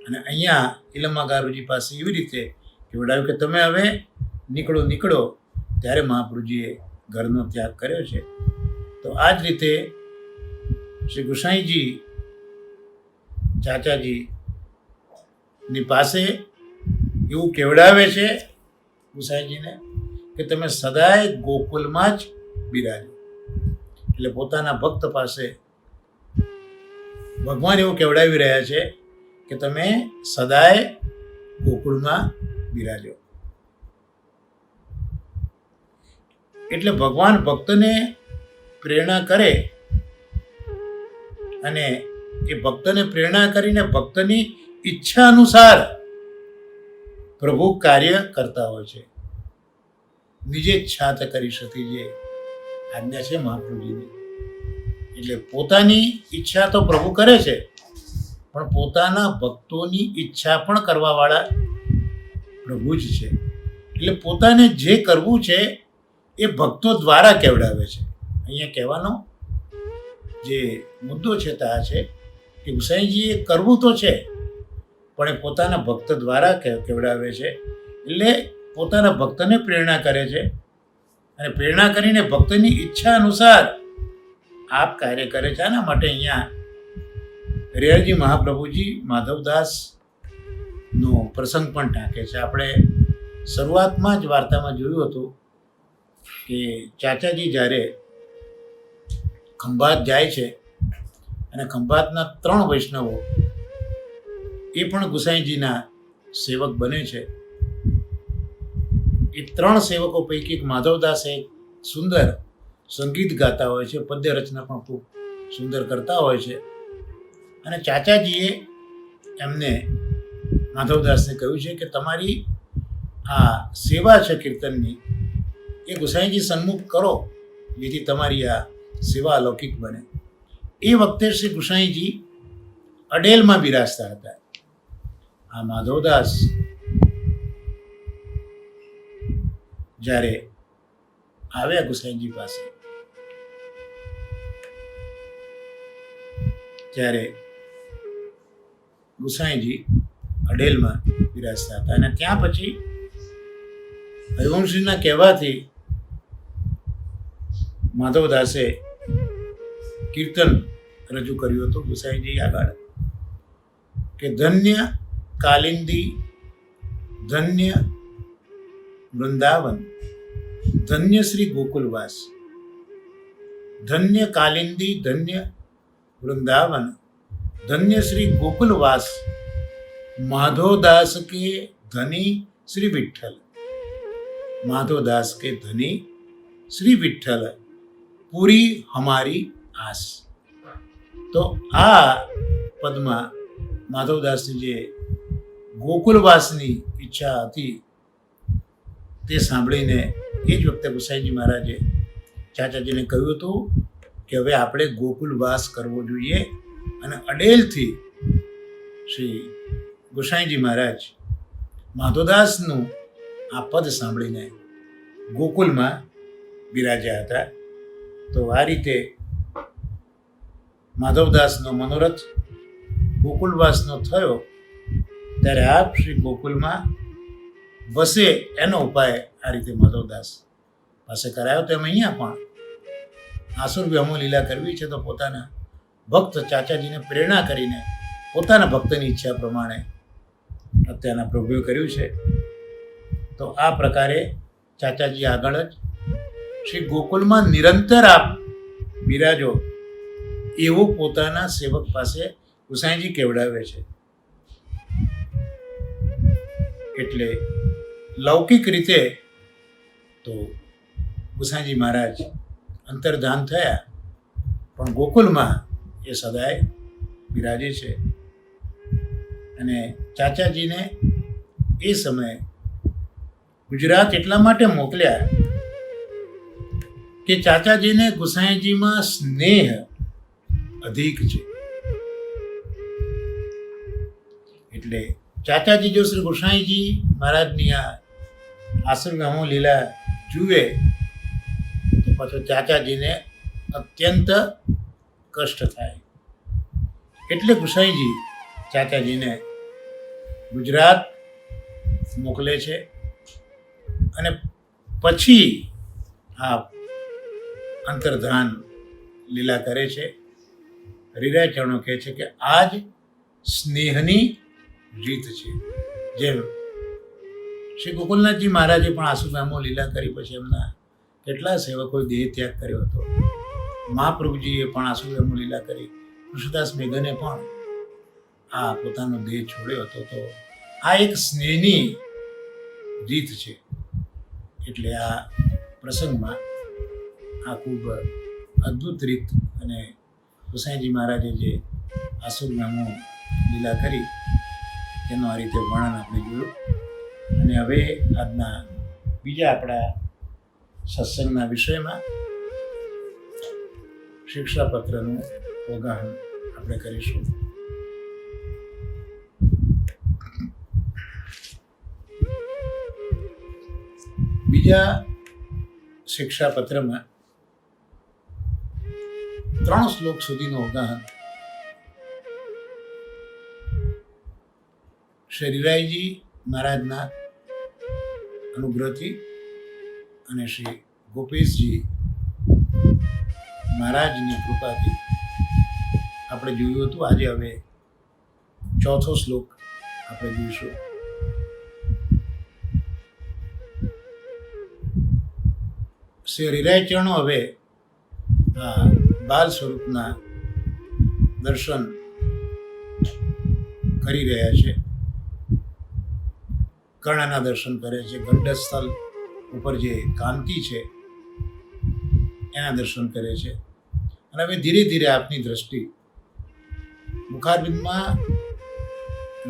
Speaker 1: અને અહીંયા ઈલમ્મા પાસે એવી રીતે કેવડાવ્યું કે તમે હવે નીકળો. ત્યારે મહાપ્રભુજીએ ઘરનો ત્યાગ કર્યો છે. તો આ જ રીતે શ્રી ગુસાઈજી ચાચાજીની પાસે એવું કેવડાવે છે ગુસાઈજીને કે તમે સદાય ગોકુલમાં જ બિરાજો. એટલે પોતાના ભક્ત પાસે ભગવાન એવું કેવડાવી રહ્યા છે કે તમે સદાય ગોકુળમાં બિરાજો. એટલે ભગવાન ભક્તને પ્રેરણા કરે અને એ ભક્તને પ્રેરણા કરીને ભક્તની ઈચ્છા અનુસાર પ્રભુ કાર્ય કરતા હોય છે. નિજે ઈચ્છાત કરી શકી જે આજ્ઞા છે મહાપ્રભુજીની. એટલે પોતાની ઈચ્છા તો પ્રભુ કરે છે, પણ પોતાના ભક્તોની ઈચ્છા પણ કરવાવાળા પ્રભુ જ છે. એટલે પોતાને જે કરવું છે એ ભક્તો દ્વારા કેવડાવે છે. અહીંયા કહેવાનો જે મુદ્દો છે તે આ છે કે ગુસાઈજીએ કરવું તો છે, પણ એ પોતાના ભક્ત દ્વારા કેવડાવે છે. એટલે પોતાના ભક્તને પ્રેરણા કરે છે અને પ્રેરણા કરીને ભક્તની ઈચ્છા અનુસાર આપ કાર્ય કરે છે. આના માટે અહીંયા હરિહરજી મહાપ્રભુજી માધવદાસનો પ્રસંગ પણ ટાંકે છે. આપણે શરૂઆતમાં જ વાર્તામાં જોયું હતું કે ચાચાજી જ્યારે ખંભાત જાય છે અને ખંભાતના 3 વૈષ્ણવો એ પણ ગુસાઈજીના સેવક બને છે. એ 3 સેવકો પૈકી એક માધવદાસ એક સુંદર સંગીત ગાતા હોય છે, પદ્ય રચના પણ ખૂબ સુંદર કરતા હોય છે. અને ચાચાજીએ એમને માધવદાસને કહ્યું છે કે તમારી આ સેવા છે કીર્તનની, એ ગુસાઈજી સન્મુખ કરો, જેથી તમારી આ સેવા અલૌકિક બને. એ વખતે શ્રી ગુસાઈજી અડેલમાં બિરાજતા હતા. આ માધવદાસ જ્યારે આવ્યા ગુસાઈજી પાસે, ત્યારે ગુસાઈજી અડેલમાં બિરાજતા હતા. અને ત્યાં પછી હરિવંશજીના કહેવાથી માધવદાસે કીર્તન રજૂ કર્યું હતું ગુસાઈજી આગળ કે ધન્ય કાલિંદી, ધન્ય વૃંદાવન, ધન્ય શ્રી ગોકુલવાસ. ધન્ય કાલિંદી, ધન્ય વૃંદાવન, ધન્ય શ્રી ગોકુલવાસ, માધવદાસ કે ધनी श्री विठ्ठल. माधवदास के धनी श्री विठ्ठल पूरी हमारी आस. तो आ पदमा माधवदासની જે ગોકુલવાસની ઈચ્છા હતી તે સાંભળીને એ જ વખતે ગુસાઈજી મહારાજે ચાચાજીને કહ્યું હતું કે હવે આપણે ગોકુલવાસ કરવો જોઈએ. અને અડેલથી શ્રી ગુસાઈજી મહારાજ માધવદાસનું આ પદ સાંભળીને ગોકુલમાં બિરાજ્યા હતા. તો આ રીતે માધવદાસનો મનોરથ ગોકુલવાસનો થયો. ત્યારે આપ શ્રી ગોકુલમાં વસે એનો ઉપાય આ રીતે માધવદાસ પાસે કરાયો. તેમ અહીંયા પણ આસુર વ્યોમો લીલા કરવી છે તો પોતાના ભક્ત ચાચાજીને પ્રેરણા કરીને પોતાના ભક્તની ઈચ્છા પ્રમાણે અત્યારના પ્રભુએ કર્યું છે. તો આ પ્રકારે ચાચાજી આગળ જ શ્રી ગોકુલમાં નિરંતર આપ બિરાજો એવું પોતાના સેવક પાસે ગુસાઈજી કેવડાવે છે. એટલે લૌકિક રીતે તો ગુસાઈજી મહારાજ અંતર્ધાન થયા, પણ ગોકુલમાં એ સદાય બિરાજે છે. અને ચાચાજીને એ સમયે ગુજરાત એટલા માટે મોકલ્યા કે ચાચાજીને ગુસાઈજીમાં સ્નેહ અધિક છે. એટલે ચાચાજી જો શ્રી ગુસાઈજી મહારાજની આ આસુર વ્યોમો લીલા જુએ તો પાછો ચાચાજીને અત્યંત કષ્ટ થાય. એટલે ગુસાઈજી ચાચાજીને ગુજરાત મોકલે છે અને પછી આ અંતર્ધાન લીલા કરે છે. હરિરાય ચરણો કહે છે કે આ જ સ્નેહની રીત છે. જેમ શ્રી ગોકુલનાથજી મહારાજે પણ આસુગામો લીલા કરી પછી એમના કેટલા સેવકોએ દેહ ત્યાગ કર્યો હતો. મહાપ્રભુજીએ પણ આસુગામો લીલા કરી. કૃષ્ણદાસ મેઘને પણ આ પોતાનો દેહ છોડ્યો હતો. તો આ એક સ્નેહની રીત છે. એટલે આ પ્રસંગમાં આ ખૂબ અદ્ભુત રીત અને ગુસાઈજી મહારાજે જે આસુરનામો લીલા કરી તેનું આ રીતે વર્ણન આપણે જોયું. અને હવે આજના બીજા આપણા સત્સંગના વિષયમાં શિક્ષાપત્રનું અવગાહન આપણે કરીશું. બીજા શિક્ષાપત્રમાં 3 શ્લોક સુધીનું અવગાહન શ્રી હરિરાયજી મહારાજના અનુગ્રહથી અને શ્રી ગોપેશજી મહારાજની કૃપાથી આપણે જોયું હતું. આજે હવે 4થો શ્લોક આપણે જોઈશું. શ્રી હરિરાય ચરણો હવે આ બાલ સ્વરૂપના દર્શન કરી રહ્યા છે. કર્ણના દર્શન કરે છે. ગંડસ્થળ ઉપર જે કાંતિ છે એના દર્શન કરે છે. અને હવે ધીરે ધીરે આપની દ્રષ્ટિ મુખારબિંદમાં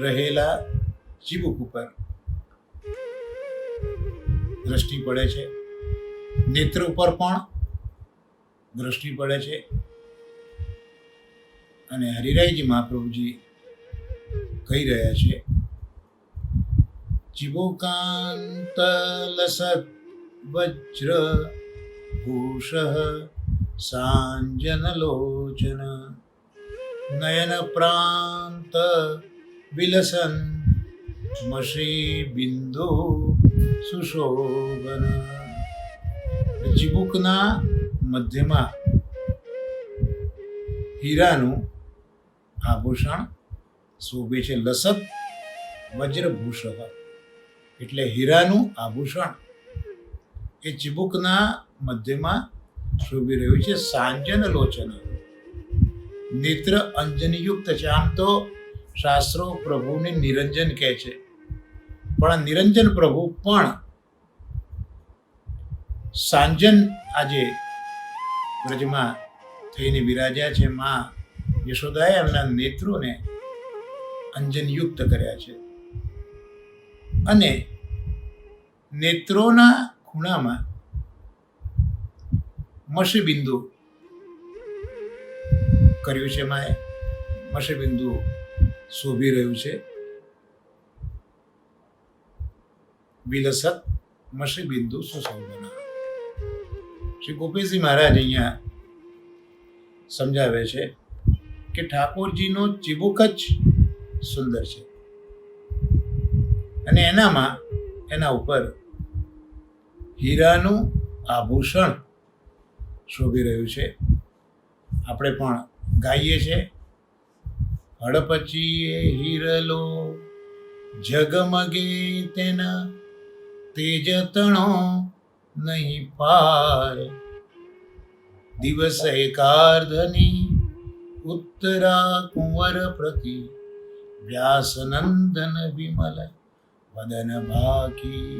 Speaker 1: રહેલા ચીબુક ઉપર દ્રષ્ટિ પડે છે. નેત્ર ઉપર પણ દ્રષ્ટિ પડે છે. અને હરિરાયજી મહાપ્રભુજી કહી રહ્યા છે, ચિબુકાંત લસત વજ્ર ભૂષ સાંજન લોચન નયન પ્રાંત વિલસન મશી બિંદુ સુશોભન. ચિબુકના મધ્યમાં હીરાનું આભૂષણ શોભે છે. લસત વજ્રભૂષ એટલે હીરાનું આભૂષણ એ ચિબુકના મધ્યમાં શોભી રહ્યું છે. સાંજન લોચન નેત્ર અંજનયુક્ત છે. આમ તો શાસ્ત્રો પ્રભુને નિરંજન કહે છે, પણ નિરંજન પ્રભુ પણ સાંજન આજે વ્રજમાં થઈને બિરાજ્યા છે. માં યશોદાએ એમના નેત્રોને અંજનયુક્ત કર્યા છે અને નેત્રોના ખૂણામાં મશીબિંદુ કર્યું છે. માએ મશીબિંદુ શોભી રહ્યું છે. વિલસત મશીબિંદુ સુશોભન. શ્રી ગોપેશજી મહારાજ અહીંયા સમજાવે છે કે ઠાકોરજીનો ચિબુક જ સુંદર છે અને એના ઉપર હીરાનું આભૂષણ શોભી રહ્યું છે. આપણે પણ ગાઈએ છીએ, હડપચીએ હીરલો જગમગે તેના તેજ તણો નહીં પાર દિવસ એકાર્ધની ઉત્તરા કુંવર પ્રતિ વ્યાસનંદન વિમલ વદન ભાકી.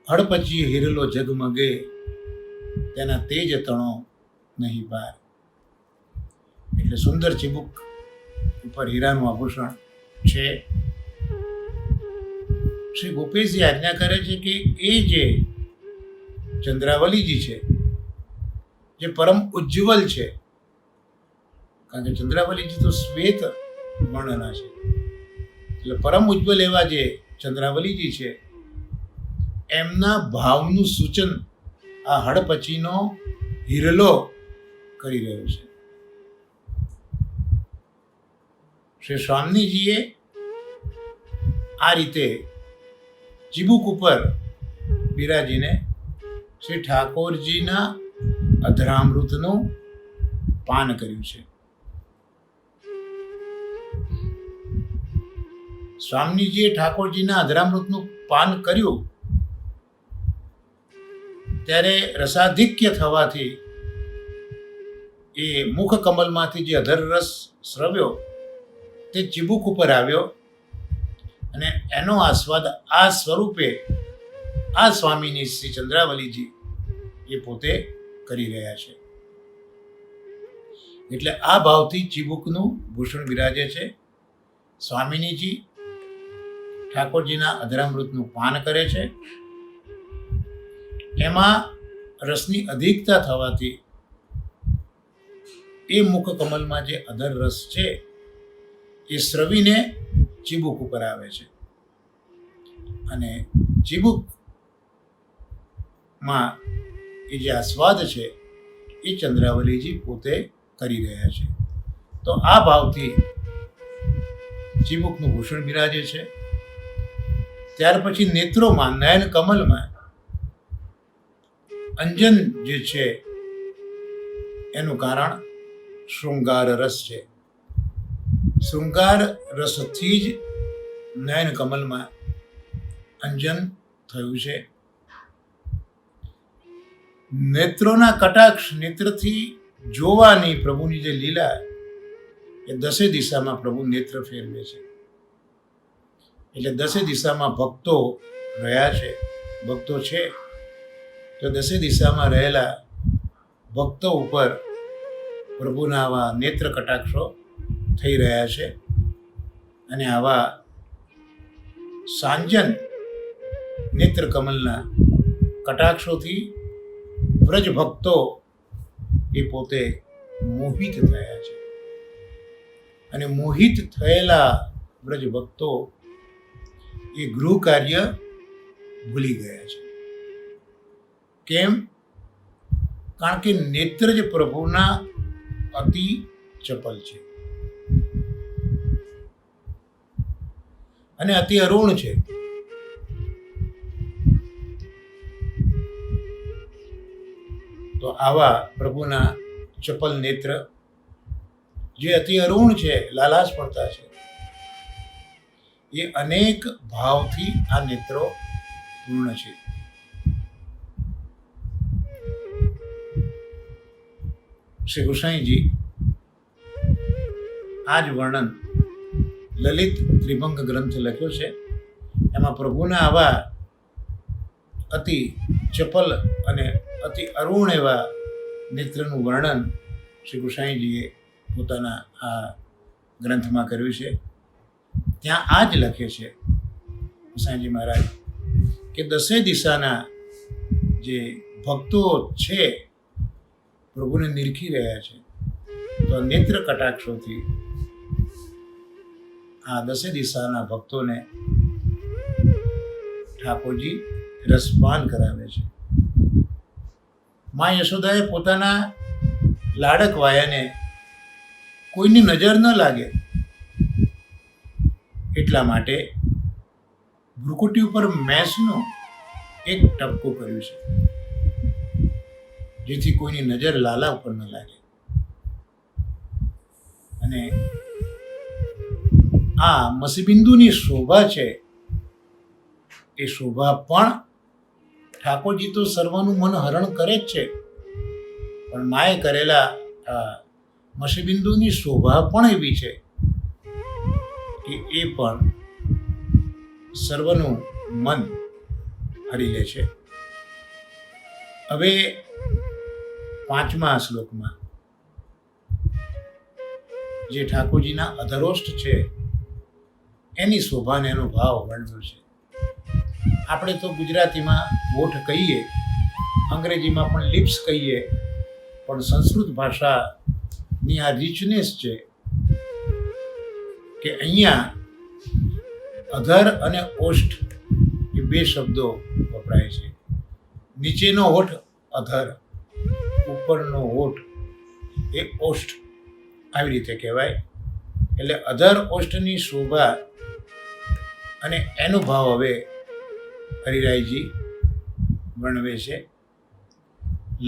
Speaker 1: હડપચી હીરલો જગમગે તેના તેજ તણો નહીં પાર. એટલે સુંદર ચિબુક ઉપર હીરાનું આભૂષણ છે. શ્રી ગોપેશજી આજ્ઞા કરે છે કે એ જે ચંદ્રાવલીજી છે, જે પરમ ઉજ્જવલ છે, કારણ કે ચંદ્રાવલીજી તો શ્વેત વર્ણના છે, એટલે પરમ ઉજ્જવલ એવા જે ચંદ્રાવલીજી છે એમના ભાવનું સૂચન આ હડપચીનો હિરલો કરી રહ્યો છે. શ્રી સ્વામીજીએ આ રીતે ચીબુક ઉપર બિરાજીને શ્રી ઠાકોરજીના અધરામૃતનું પાન કર્યું છે. સ્વામીજીએ ઠાકોરજીના અધરામૃતનું પાન કર્યું ત્યારે રસાધિક્ય થવાથી એ મુખ કમલમાંથી જે અધર રસ સ્રવ્યો તે ચીબુક ઉપર આવ્યો અને એનો આસ્વાદ આ સ્વરૂપે આ સ્વામીની શ્રી ચંદ્રાવલીજી એ પોતે કરી રહ્યા છે. એટલે આ ભાવથી ચીબુકનું ભૂષણ બિરાજે છે. સ્વામિનીજી ઠાકોરજીના અધરામૃતનું પાન કરે છે. એમાં રસની અધિકતા થવાથી એ મુખ કમલમાં જે અધર રસ છે એ સ્રવીને ચીબુક ઉપર આવે છે અને ચીબુકમાં એ જે આસ્વાદ છે એ ચંદ્રાવલીજી પોતે કરી રહ્યા છે. તો આ ભાવથી ચીબુકનું ભૂષણ બિરાજે છે. ત્યાર પછી નેત્રોમાં નયન કમલમાં અંજન જે છે એનું કારણ શૃંગાર રસ છે. શૃંગાર રસથી જ નયન કમલમાં અંજન થયું છે. નેત્રોના કટાક્ષ, નેત્રથી જોવાની પ્રભુની જે લીલા એ દસે દિશામાં પ્રભુ નેત્ર ફેરવે છે. એટલે દસે દિશામાં ભક્તો રહ્યા છે, ભક્તો છે, તો દસે દિશામાં રહેલા ભક્તો ઉપર પ્રભુના આવા નેત્ર કટાક્ષો થઈ રહ્યા છે અને આવા સાંજન નેત્ર કમલના કટાક્ષોથી વ્રજ ભક્તો એ પોતે મોહિત થયા છે અને મોહિત થયેલા વ્રજ ભક્તો એ ગૃહ કાર્ય ભૂલી ગયા છે. કેમ? કારણ કે નેત્ર જ પ્રભુના અતિ ચપલ છે અને અતિ અરુણ છે. તો આવા પ્રભુના ચપલ નેત્ર જે અતિ અરુણ છે, લાલાશ પડતા છે, એ અનેક ભાવથી આ નેત્રો પૂર્ણ છે. શ્રી ગોસાઈજી આ જ વર્ણન લલિત ત્રિભંગ ગ્રંથ લખ્યો છે. એમાં પ્રભુના આવા અતિ ચપલ અને અતિ અરુણ એવા નેત્રનું વર્ણન શ્રી ગોસાઈજીએ પોતાના આ ગ્રંથમાં કર્યું છે. ત્યાં આ જ લખે છે ગોસાઈજી મહારાજ કે દસે દિશાના જે ભક્તો છે પ્રભુને નિરખી રહ્યા છે, તો નેત્ર કટાક્ષોથી આ દસે દિશાના ભક્તોને ઠાકોરજી રસપાન કરાવે છે. મા યશોદાએ પોતાના લાડક વાયાને કોઈની નજર ન લાગે એટલા માટે ભ્રુકુટી ઉપર મેસનું એક ટપકું કર્યું છે, જેથી કોઈની નજર લાલા ઉપર ન લાગે. અને આ મસીબિંદુની શોભા છે એ શોભા પણ ઠાકોરજી તો સર્વનું મન હરણ કરે જ છે, પણ માએ કરેલા આ મસીબિંદુની શોભા પણ એવી છે કે એ પણ સર્વનું મન હરી લે છે. હવે 5મા શ્લોકમાં જે ઠાકોરજીના અધરોષ્ઠ છે એની શોભાને એનો ભાવ વર્ણવ્યો છે. આપણે તો ગુજરાતીમાં હોઠ કહીએ, અંગ્રેજીમાં પણ લિપ્સ કહીએ, પણ સંસ્કૃત ભાષાની આ રિચનેસ છે કે અહીંયા અધર અને ઓષ્ઠ એ 2 શબ્દો વપરાય છે. નીચેનો હોઠ અધર, ઉપરનો હોઠ એ ઓષ્ઠ આવી રીતે કહેવાય. એટલે અધર ઓષ્ઠની શોભા અને એનો ભાવ હવે હરિરાયજી વર્ણવે છે.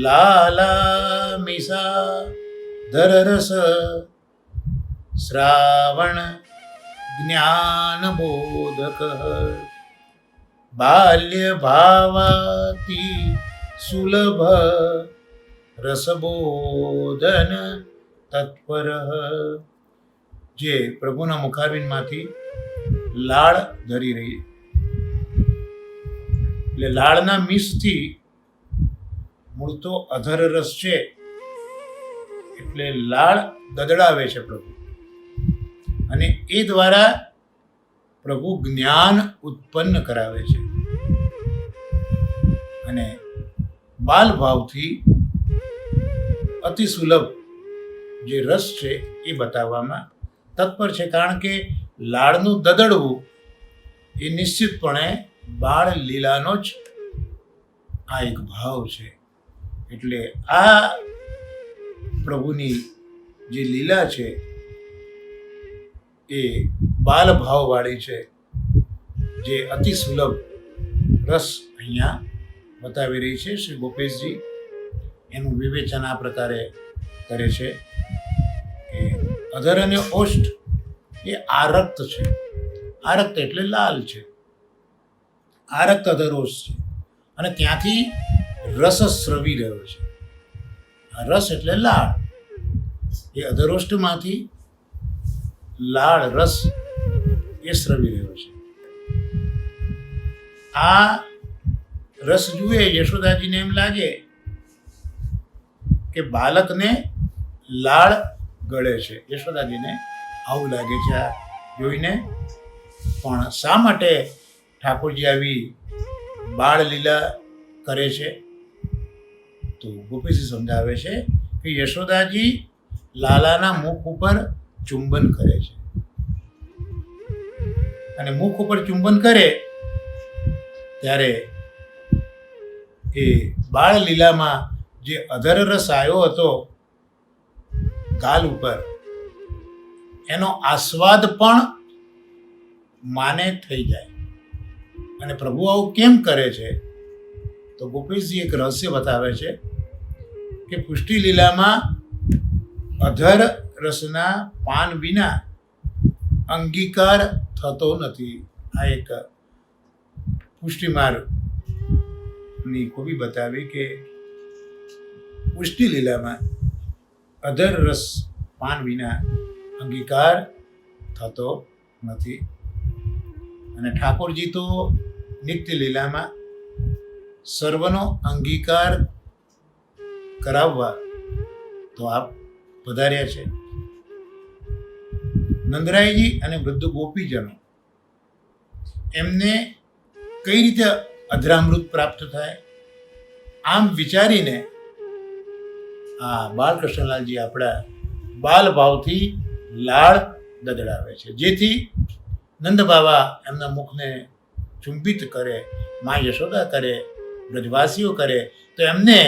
Speaker 1: લાલા મિસા ધરરસ શ્રાવણ જ્ઞાન બોધક બાલ્ય ભાવાતી સુલભ રસબોધન તત્પર. જે પ્રભુના મુખારવિંદમાંથી લાળ ધરી રહી, એટલે લાળના મિસથી મૂળ તો અધર રસ છે, એટલે લાળ દદડાવે છે પ્રભુ, અને એ દ્વારા પ્રભુ જ્ઞાન ઉત્પન્ન કરાવે છે. અને બાલ ભાવથી અતિ સુલભ જે રસ છે એ બતાવવામાં તત્પર છે. કારણ કે લાળનું દદડવું એ નિશ્ચિતપણે બાળ લીલાનો જ આ એક ભાવ છે. એટલે આ પ્રભુની જે લીલા છે એ બાલ ભાવવાળી છે, જે અતિ સુલભ રસ અહીંયા બતાવી રહી છે શ્રી ગોપેશજી. એનું વિવેચન આ પ્રકારે કરે છે કે અધર અને ઓષ્ઠ એ આરક્ત છે. આરક્ત એટલે લાલ છે, આરક્ત અધરોષ છે, અને ત્યાંથી રસ સ્રવી રહ્યો છે. આ રસ એટલે લાળ, એ અધરોષ્ઠમાંથી લાળ રસ એ સ્રવી રહ્યો છે. આ રસ જુએ યશોદાજીને એમ લાગે કે બાલકને લાળ ગળે છે. યશોદાજીને આવું લાગે છે આ જોઈને. પણ શા માટે ઠાકોરજી આવી બાળ લીલા કરે છે? તો ગોપીજી સમજાવે છે કે યશોદાજી લાલાના મુખ ઉપર ચુંબન કરે છે, અને મુખ ઉપર ચુંબન કરે ત્યારે એ બાળ લીલામાં જે અધર રસ આવ્યો હતો ગાલ ઉપર, એનો આસ્વાદ પણ માને થઈ જાય. અને પ્રભુ આવું કેમ કરે છે? તો ગોપેશજી એક રહસ્ય બતાવે છે કે પુષ્ટિ લીલામાં અધર રસના પાન વિના અંગીકાર થતો નથી. આ એક પુષ્ટિમાર્ગની ખૂબી બતાવી કે પુષ્ટિ લીલામાં અધર રસ પાન વિના અંગીકાર થતો નથી. અને ઠાકોરજી તો નિત્ય લીલામાં સર્વનો અંગીકાર કરાવવા તો આપ પધાર્યા છે. નંદરાયજી અને વૃદ્ધ ગોપીજનો એમને કઈ રીતે અધરામૃત પ્રાપ્ત થાય, આમ વિચારીને આ બાલકૃષ્ણલાલજી આપણા બાલ ભાવથી લાળ દદડાવે છે, જેથી નંદ બાબા એમના મુખને ચુંબિત કરે, મા યશોદા કરે, બ્રજવાસીઓ કરે, તો એમને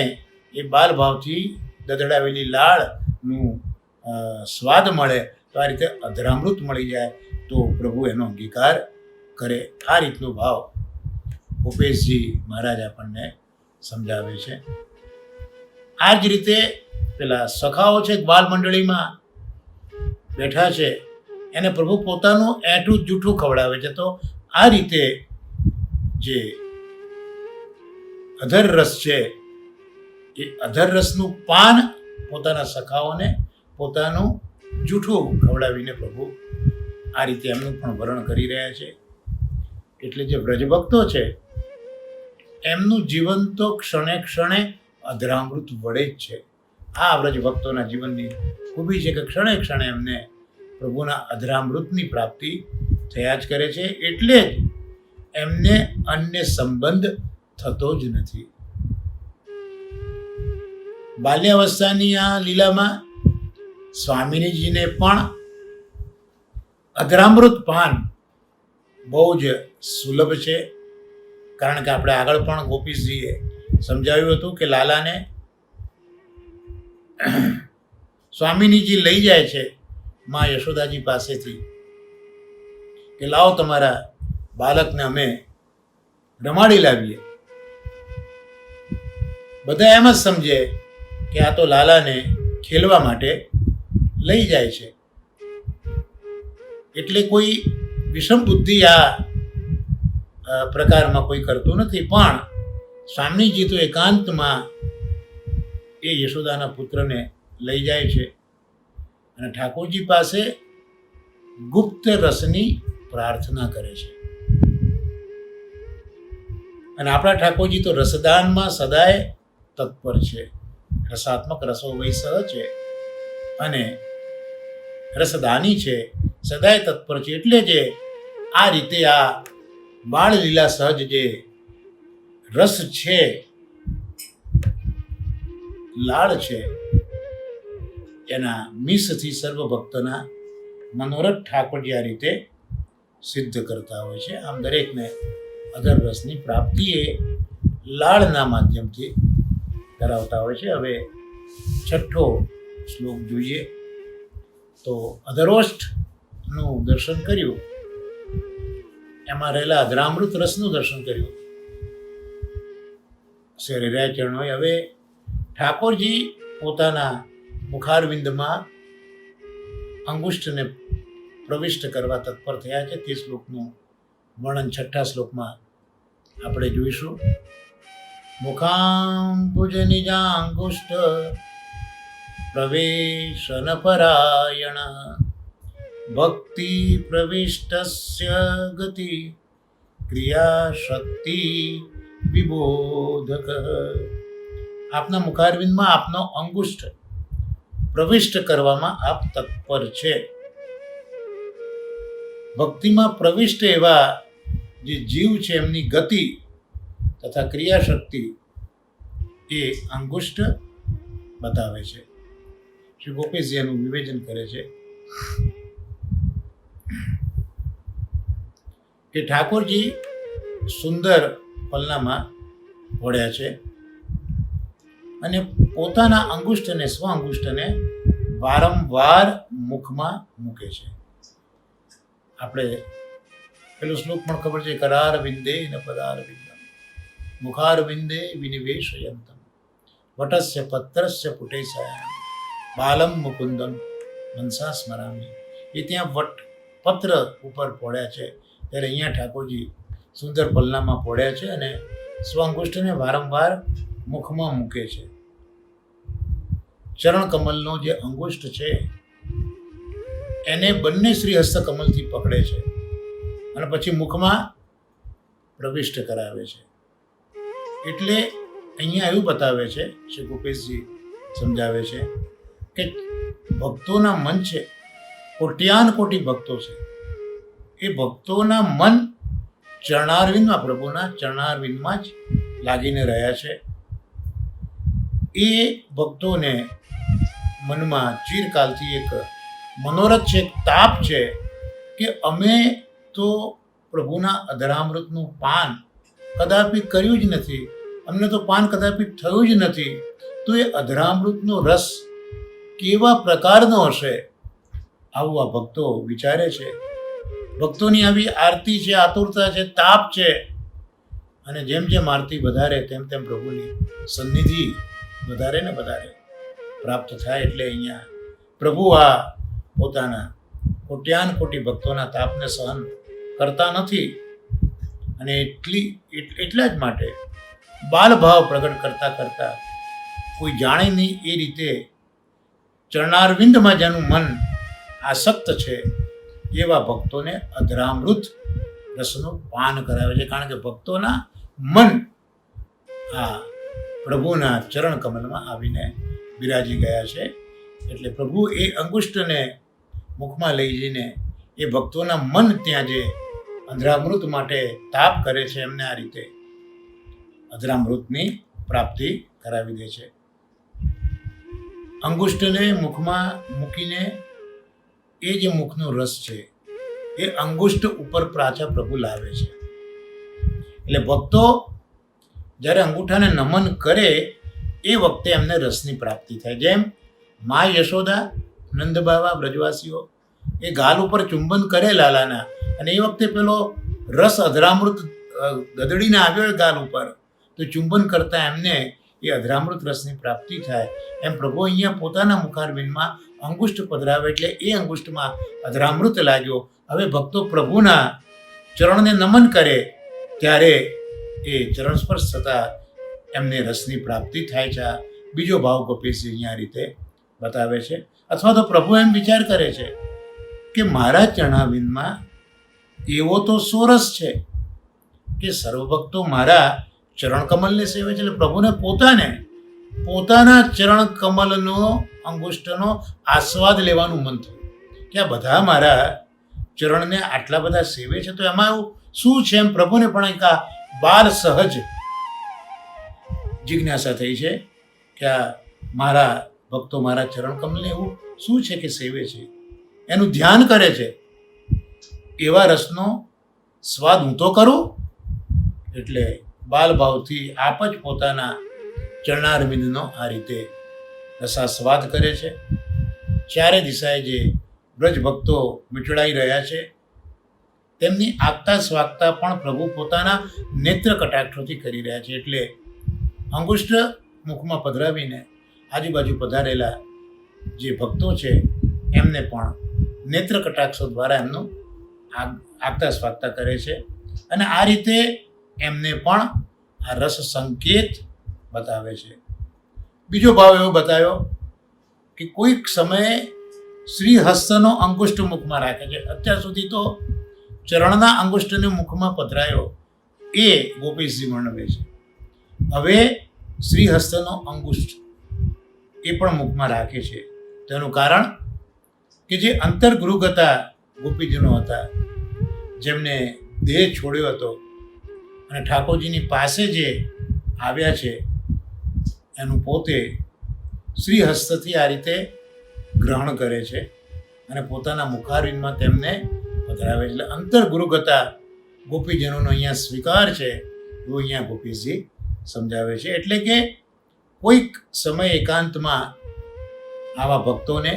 Speaker 1: એ બાલ ભાવથી દદડાવેલી લાળનું સ્વાદ મળે. તો આ રીતે અધરામૃત મળી જાય તો પ્રભુ એનો અંગીકાર કરે. આ રીતનો ભાવ ભૂપેશજી મહારાજ આપણને સમજાવે છે. આ જ રીતે પેલા સખાઓ છે બાલ મંડળીમાં બેઠા છે, એને પ્રભુ પોતાનું એઠું જૂઠું ખવડાવે છે. તો આ રીતે જે અધર રસ છે એ અધર રસનું પાન પોતાના સખાઓને પોતાનું જૂઠું ખવડાવીને પ્રભુ આ રીતે એમનું પણ વર્ણન કરી રહ્યા છે. એટલે જે વ્રજભક્તો છે એમનું જીવન તો ક્ષણે ક્ષણે અધરામૃત વડે જ છે. આ વ્રજભક્તોના જીવનની ખૂબી છે કે ક્ષણે ક્ષણે એમને પ્રભુના અધરામૃતની પ્રાપ્તિ થયા જ કરે છે. એટલે જ એમને અન્ય સંબંધ થતો જ નથી. બાલ્યાવસ્થાની આ લીલામાં સ્વામિનીજીને પણ અધરામૃત પાન બહુ જ સુલભ છે. કારણ કે આપણે આગળ પણ ગોપીશજીએ સમજાવ્યું હતું કે લાલાને સ્વામિનીજી લઈ જાય છે મા યશોદાજી પાસેથી કે લાવો તમારા બાળકને અમે રમાડી લાવીએ. બધા એમ જ સમજે કે આ તો લાલાને ખેલવા માટે લઈ જાય છે. એટલે કોઈ વિષમ બુદ્ધિ આ પ્રકારમાં કોઈ કરતું નથી. પણ સ્વામીજી તો એકાંતમાં એ યશોદાના પુત્રને લઈ જાય છે અને ઠાકોરજી પાસે ગુપ્ત રસની પ્રાર્થના કરે છે. અને આપણા ઠાકોરજી તો રસદાનમાં સદાય તત્પર છે. રસાત્મક રસો વૈસહ છે અને રસદાની છે, સદાય તત્પર છે. એટલે જે આ રીતે આ બાળ લીલા સહજ જે રસ છે, લાળ છે, એના મિસથી સર્વ ભક્તોના મનોરથ ઠાકોરજી આ રીતે સિદ્ધ કરતા હોય છે. આમ દરેકને અધર રસની પ્રાપ્તિ એ લાળના માધ્યમથી કરાવતા હોય છે. હવે 6ઠ્ઠો શ્લોક જોઈએ તો અધરોષ્ઠનું દર્શન કર્યું, એમાં રહેલા અધરામૃત રસનું દર્શન કર્યું શરીરા ચરણોએ. હવે ઠાકોરજી પોતાના મુખારવિંદમાં અંગુષ્ઠને પ્રવિષ્ટ કરવા તત્પર થયા છે. તે શ્લોકનું વર્ણન 6ઠ્ઠા શ્લોકમાં આપણે જોઈશું. મુખાંબુજ નિજાંગુષ્ઠ પ્રવેશન પરાયણ ભક્તિ પ્રવિષ્ટસ્ય ગતિ ક્રિયા શક્તિ વિબોધક. આપના મુખારવિંદમાં આપનો અંગુષ્ઠ પ્રવિષ્ટ કરવામાં આપ તત્પર છે. ભક્તિમાં પ્રવિષ્ટ એવા જે જીવ છે એમની ગતિ તથા ક્રિયાશક્તિ એ અંગુષ્ઠ બતાવે છે. શ્રી ગોપેશજી એનું વિવેચન કરે છે કે ઠાકોરજી સુંદર પલ્લામાં ઘોડ્યા છે અને પોતાના અંગુષ્ઠને સ્વ અંગુષ્ઠને વારંવાર મુખમાં મૂકે છે. આપણે પેલો શ્લોક પણ ખબર છે, કરાર વિંદે ન પદાર વિંદમ મુખાર વિંદે વિનિવેશયંતમ વટસ્ય પત્રસ્ય પુટેશાયામ બાલમ મુકુંદમ મનસા સ્મરામી. એ ત્યાં વટ પત્ર ઉપર પોડ્યા છે, ત્યારે અહીંયા ઠાકોરજી સુંદર પલ્લામાં પોડ્યા છે અને સ્વઅંગુષ્ઠને વારંવાર મુખમાં મૂકે છે. ચરણ કમલનો જે અંગુષ્ઠ છે એને બંને શ્રી હસ્ત કમલથી પકડે છે અને પછી મુખમાં પ્રવિષ્ટ કરાવે છે. એટલે અહીંયા એવું બતાવે છે, શ્રી ગોપેશજી સમજાવે છે કે ભક્તોના મન છે, કોટ્યાન કોટી ભક્તો છે, એ ભક્તોના મન ચરણારવિંદમાં, પ્રભુના ચરણારવિંદમાં જ લાગીને રહ્યા છે. એ ભક્તોને મનમાં ચિરકાલથી એક મનોરથ છે, એક તાપ છે કે અમે તો પ્રભુના અધરામૃતનું પાન કદાપી કર્યું જ નથી, અમને તો પાન કદાપી થયું જ નથી, તો એ અધરામૃતનો રસ કેવા પ્રકારનો હશે, આવું આ ભક્તો વિચારે છે. ભક્તોની આવી આરતી છે, આતુરતા છે, તાપ છે. અને જેમ જેમ આરતી વધારે તેમ તેમ પ્રભુની સન્નિધિ વધારે ને વધારે પ્રાપ્ત થાય. એટલે અહીંયા પ્રભુ આ પોતાના કોટ્યાન કોટી ભક્તોના તાપને સહન કરતા નથી અને એટલા જ માટે બાલભાવ પ્રગટ કરતા કરતા કોઈ જાણે નહીં એ રીતે ચરણારવિંદમાં જેનું મન આસક્ત છે એવા ભક્તોને અધરામૃત રસનું પાન કરાવે છે. કારણ કે ભક્તોના મન આ પ્રભુના ચરણ કમલમાં આવીને બિરાજી ગયા છે. એટલે પ્રભુ એ અંગુષ્ઠને મુખમાં લઈ જઈને એ ભક્તોના મન ત્યાં જે અધરામૃત માટે તાપ કરે છે એમને આ રીતે અધરામૃતની પ્રાપ્તિ કરાવી દે છે. અંગુષ્ઠને મુખમાં મૂકીને એ જે મુખનો રસ છે એ અંગુષ્ઠ ઉપર પાછા પ્રભુ લાવે છે. એટલે ભક્તો જ્યારે અંગૂઠાને નમન કરે એ વખતે એમને રસની પ્રાપ્તિ થાય. જેમ મા યશોદા, નંદબાવા, બ્રજવાસીઓ એ ગાલ ઉપર ચુંબન કરે લાલાના, અને એ વખતે પેલો રસ અધરામૃત ગદડીને આવ્યો ગાલ ઉપર, તો ચુંબન કરતા એમને એ અધરામૃત રસની પ્રાપ્તિ થાય. એમ પ્રભુ અહીંયા પોતાના મુખારવિંદમાં અંગુષ્ઠ પધરાવે એટલે એ અંગુષ્ઠમાં અધરામૃત લાગ્યો. હવે ભક્તો પ્રભુના ચરણને નમન કરે ત્યારે એ ચરણ સ્પર્શ થતાં એમને રસની પ્રાપ્તિ થાય છે. આ બીજો ભાવ ગોપીજી અહીંયા રીતે બતાવે છે. અથવા તો પ્રભુ એમ વિચાર કરે છે કે મારા ચરણાવિંદમાં એવો તો સોરસ છે કે સર્વભક્તો મારા ચરણ કમલને સેવે છે. એટલે પ્રભુને પોતાના ચરણ કમલનો અંગુષ્ઠનો આસ્વાદ લેવાનું મન થયું કે આ બધા મારા ચરણને આટલા બધા સેવે છે, તો એમાં એવું શું છે? એમ પ્રભુને પણ એક આ બાલ સહજ જિજ્ઞાસા થઈ છે કે આ મારા ભક્તો મારા ચરણ કમલને એવું શું છે કે સેવે છે, એનું ધ્યાન કરે છે. એવા રસનો સ્વાદ હું તો કરું. એટલે બાલભાવથી આપ જ પોતાના ચરણારવિંદનો આ રીતે રસાસ્વાદ કરે છે. ચારે દિશાએ જે બ્રજ ભક્તો મીટળાઈ રહ્યા છે તેમની આગતા સ્વાગતા પણ પ્રભુ પોતાના નેત્ર કટાક્ષોથી કરી રહ્યા છે. એટલે અંગુષ્ઠ મુખમાં પધરાવીને આજુબાજુ પધારેલા જે ભક્તો છે એમને પણ નેત્ર કટાક્ષો દ્વારા એમનું આગતા સ્વાગતા કરે છે. અને આ રીતે એમને પણ આ રસ સંકેત બતાવે છે. બીજો ભાવ એવો બતાવ્યો કે કોઈક સમયે શ્રી હસ્તનો અંગુષ્ઠ મુખમાં રાખે છે. અત્યાર સુધી તો ચરણના અંગુષ્ઠને મુખમાં પધરાયો એ ગોપીજી વર્ણવે છે. હવે શ્રી હસ્તનો અંગુષ્ઠ એ પણ મુખમાં રાખે છે. તેનું કારણ કે જે અંતર્ગૃહ હતા ગોપીજનો હતા, જેમને દેહ છોડ્યો હતો અને ઠાકોરજીની પાસે જે આવ્યા છે, એનું પોતે શ્રી હસ્તથી આ રીતે ગ્રહણ કરે છે અને પોતાના મુખારવિંદમાં તેમને પધરાવે છે. એટલે અંતર્ગૃહગતા ગોપીજનોનો અહીંયા સ્વીકાર છે એવું અહીંયા ગોપીજી સમજાવે છે. એટલે કે કોઈક સમય એકાંતમાં આવા ભક્તોને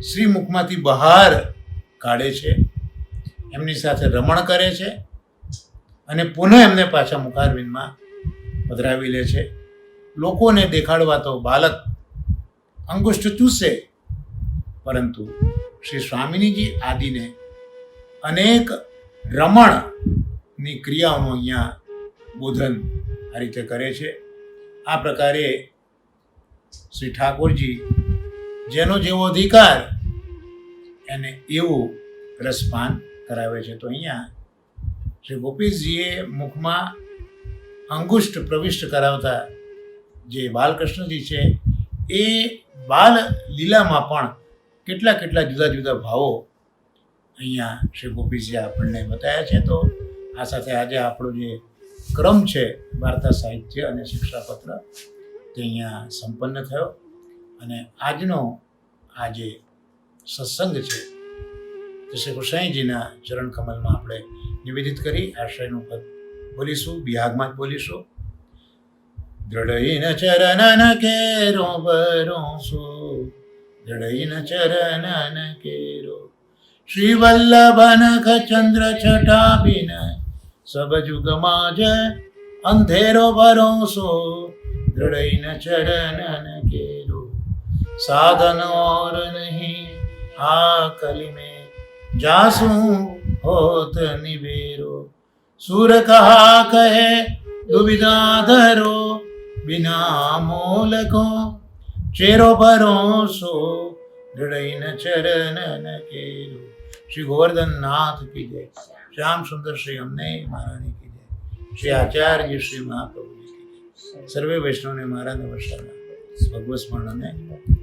Speaker 1: શ્રીમુખમાંથી બહાર કાઢે છે, એમની સાથે રમણ કરે છે અને પુનઃ એમને પાછા મુખારવિંદમાં પધરાવી લે છે. લોકોને દેખાડવા તો બાલક અંગુષ્ઠ ચૂસે, પરંતુ શ્રી સ્વામિનીજી આદિને અનેક રમણની ક્રિયાઓનું અહીંયા બોધન આ રીતે કરે છે. આ પ્રકારે શ્રી ઠાકોરજી જેનો જેવો અધિકાર એને એવું રસપાન કરાવે છે. તો અહીંયા શ્રી ગોપીજીએ મુખમાં અંગુષ્ઠ પ્રવિષ્ટ કરાવતા જે બાલકૃષ્ણજી છે એ બાલ લીલામાં પણ કેટલા જુદા જુદા ભાવો અહીંયા શ્રી ગોપીજીએ આપણને બતાવ્યા છે. તો આ સાથે આજે આપણો જે ક્રમ છે વાર્તા સાહિત્ય અને શિક્ષાપત્ર તે અહીંયા સંપન્ન થયો. અને આજનો આ જે સત્સંગ છે તે શ્રી ગોસાઈજીના ચરણ કમલમાં આપણે નિવેદિત કરી આશ્રયનું પદ બોલીશું, બિહાગમાં જ બોલીશું. દ્રઢઈન ચરણન કેરો ભરોસો, દ્રઢઈન ચરણન કેરો, શ્રી વલ્લભન ચંદ્ર છટા બિન સબ જુગમાં જ અંધેરો ભરોસો, દ્રઢઈન ચરણન કેરો, साधन और नहीं आ कली में जासू होत निवेरो, सुर कहा कहे दुविधा धरो, बिना मोल को चेरो भरोसो, दृढ़ चरण केरो. श्री गोवर्धन नाथ की जय, श्याम सुंदर श्री अम्ने महारानी की जय, श्री आचार्य श्री महाप्रभु की जय. सर्वे वैष्णव ने महाराज नमस्कार. भगवत स्मरण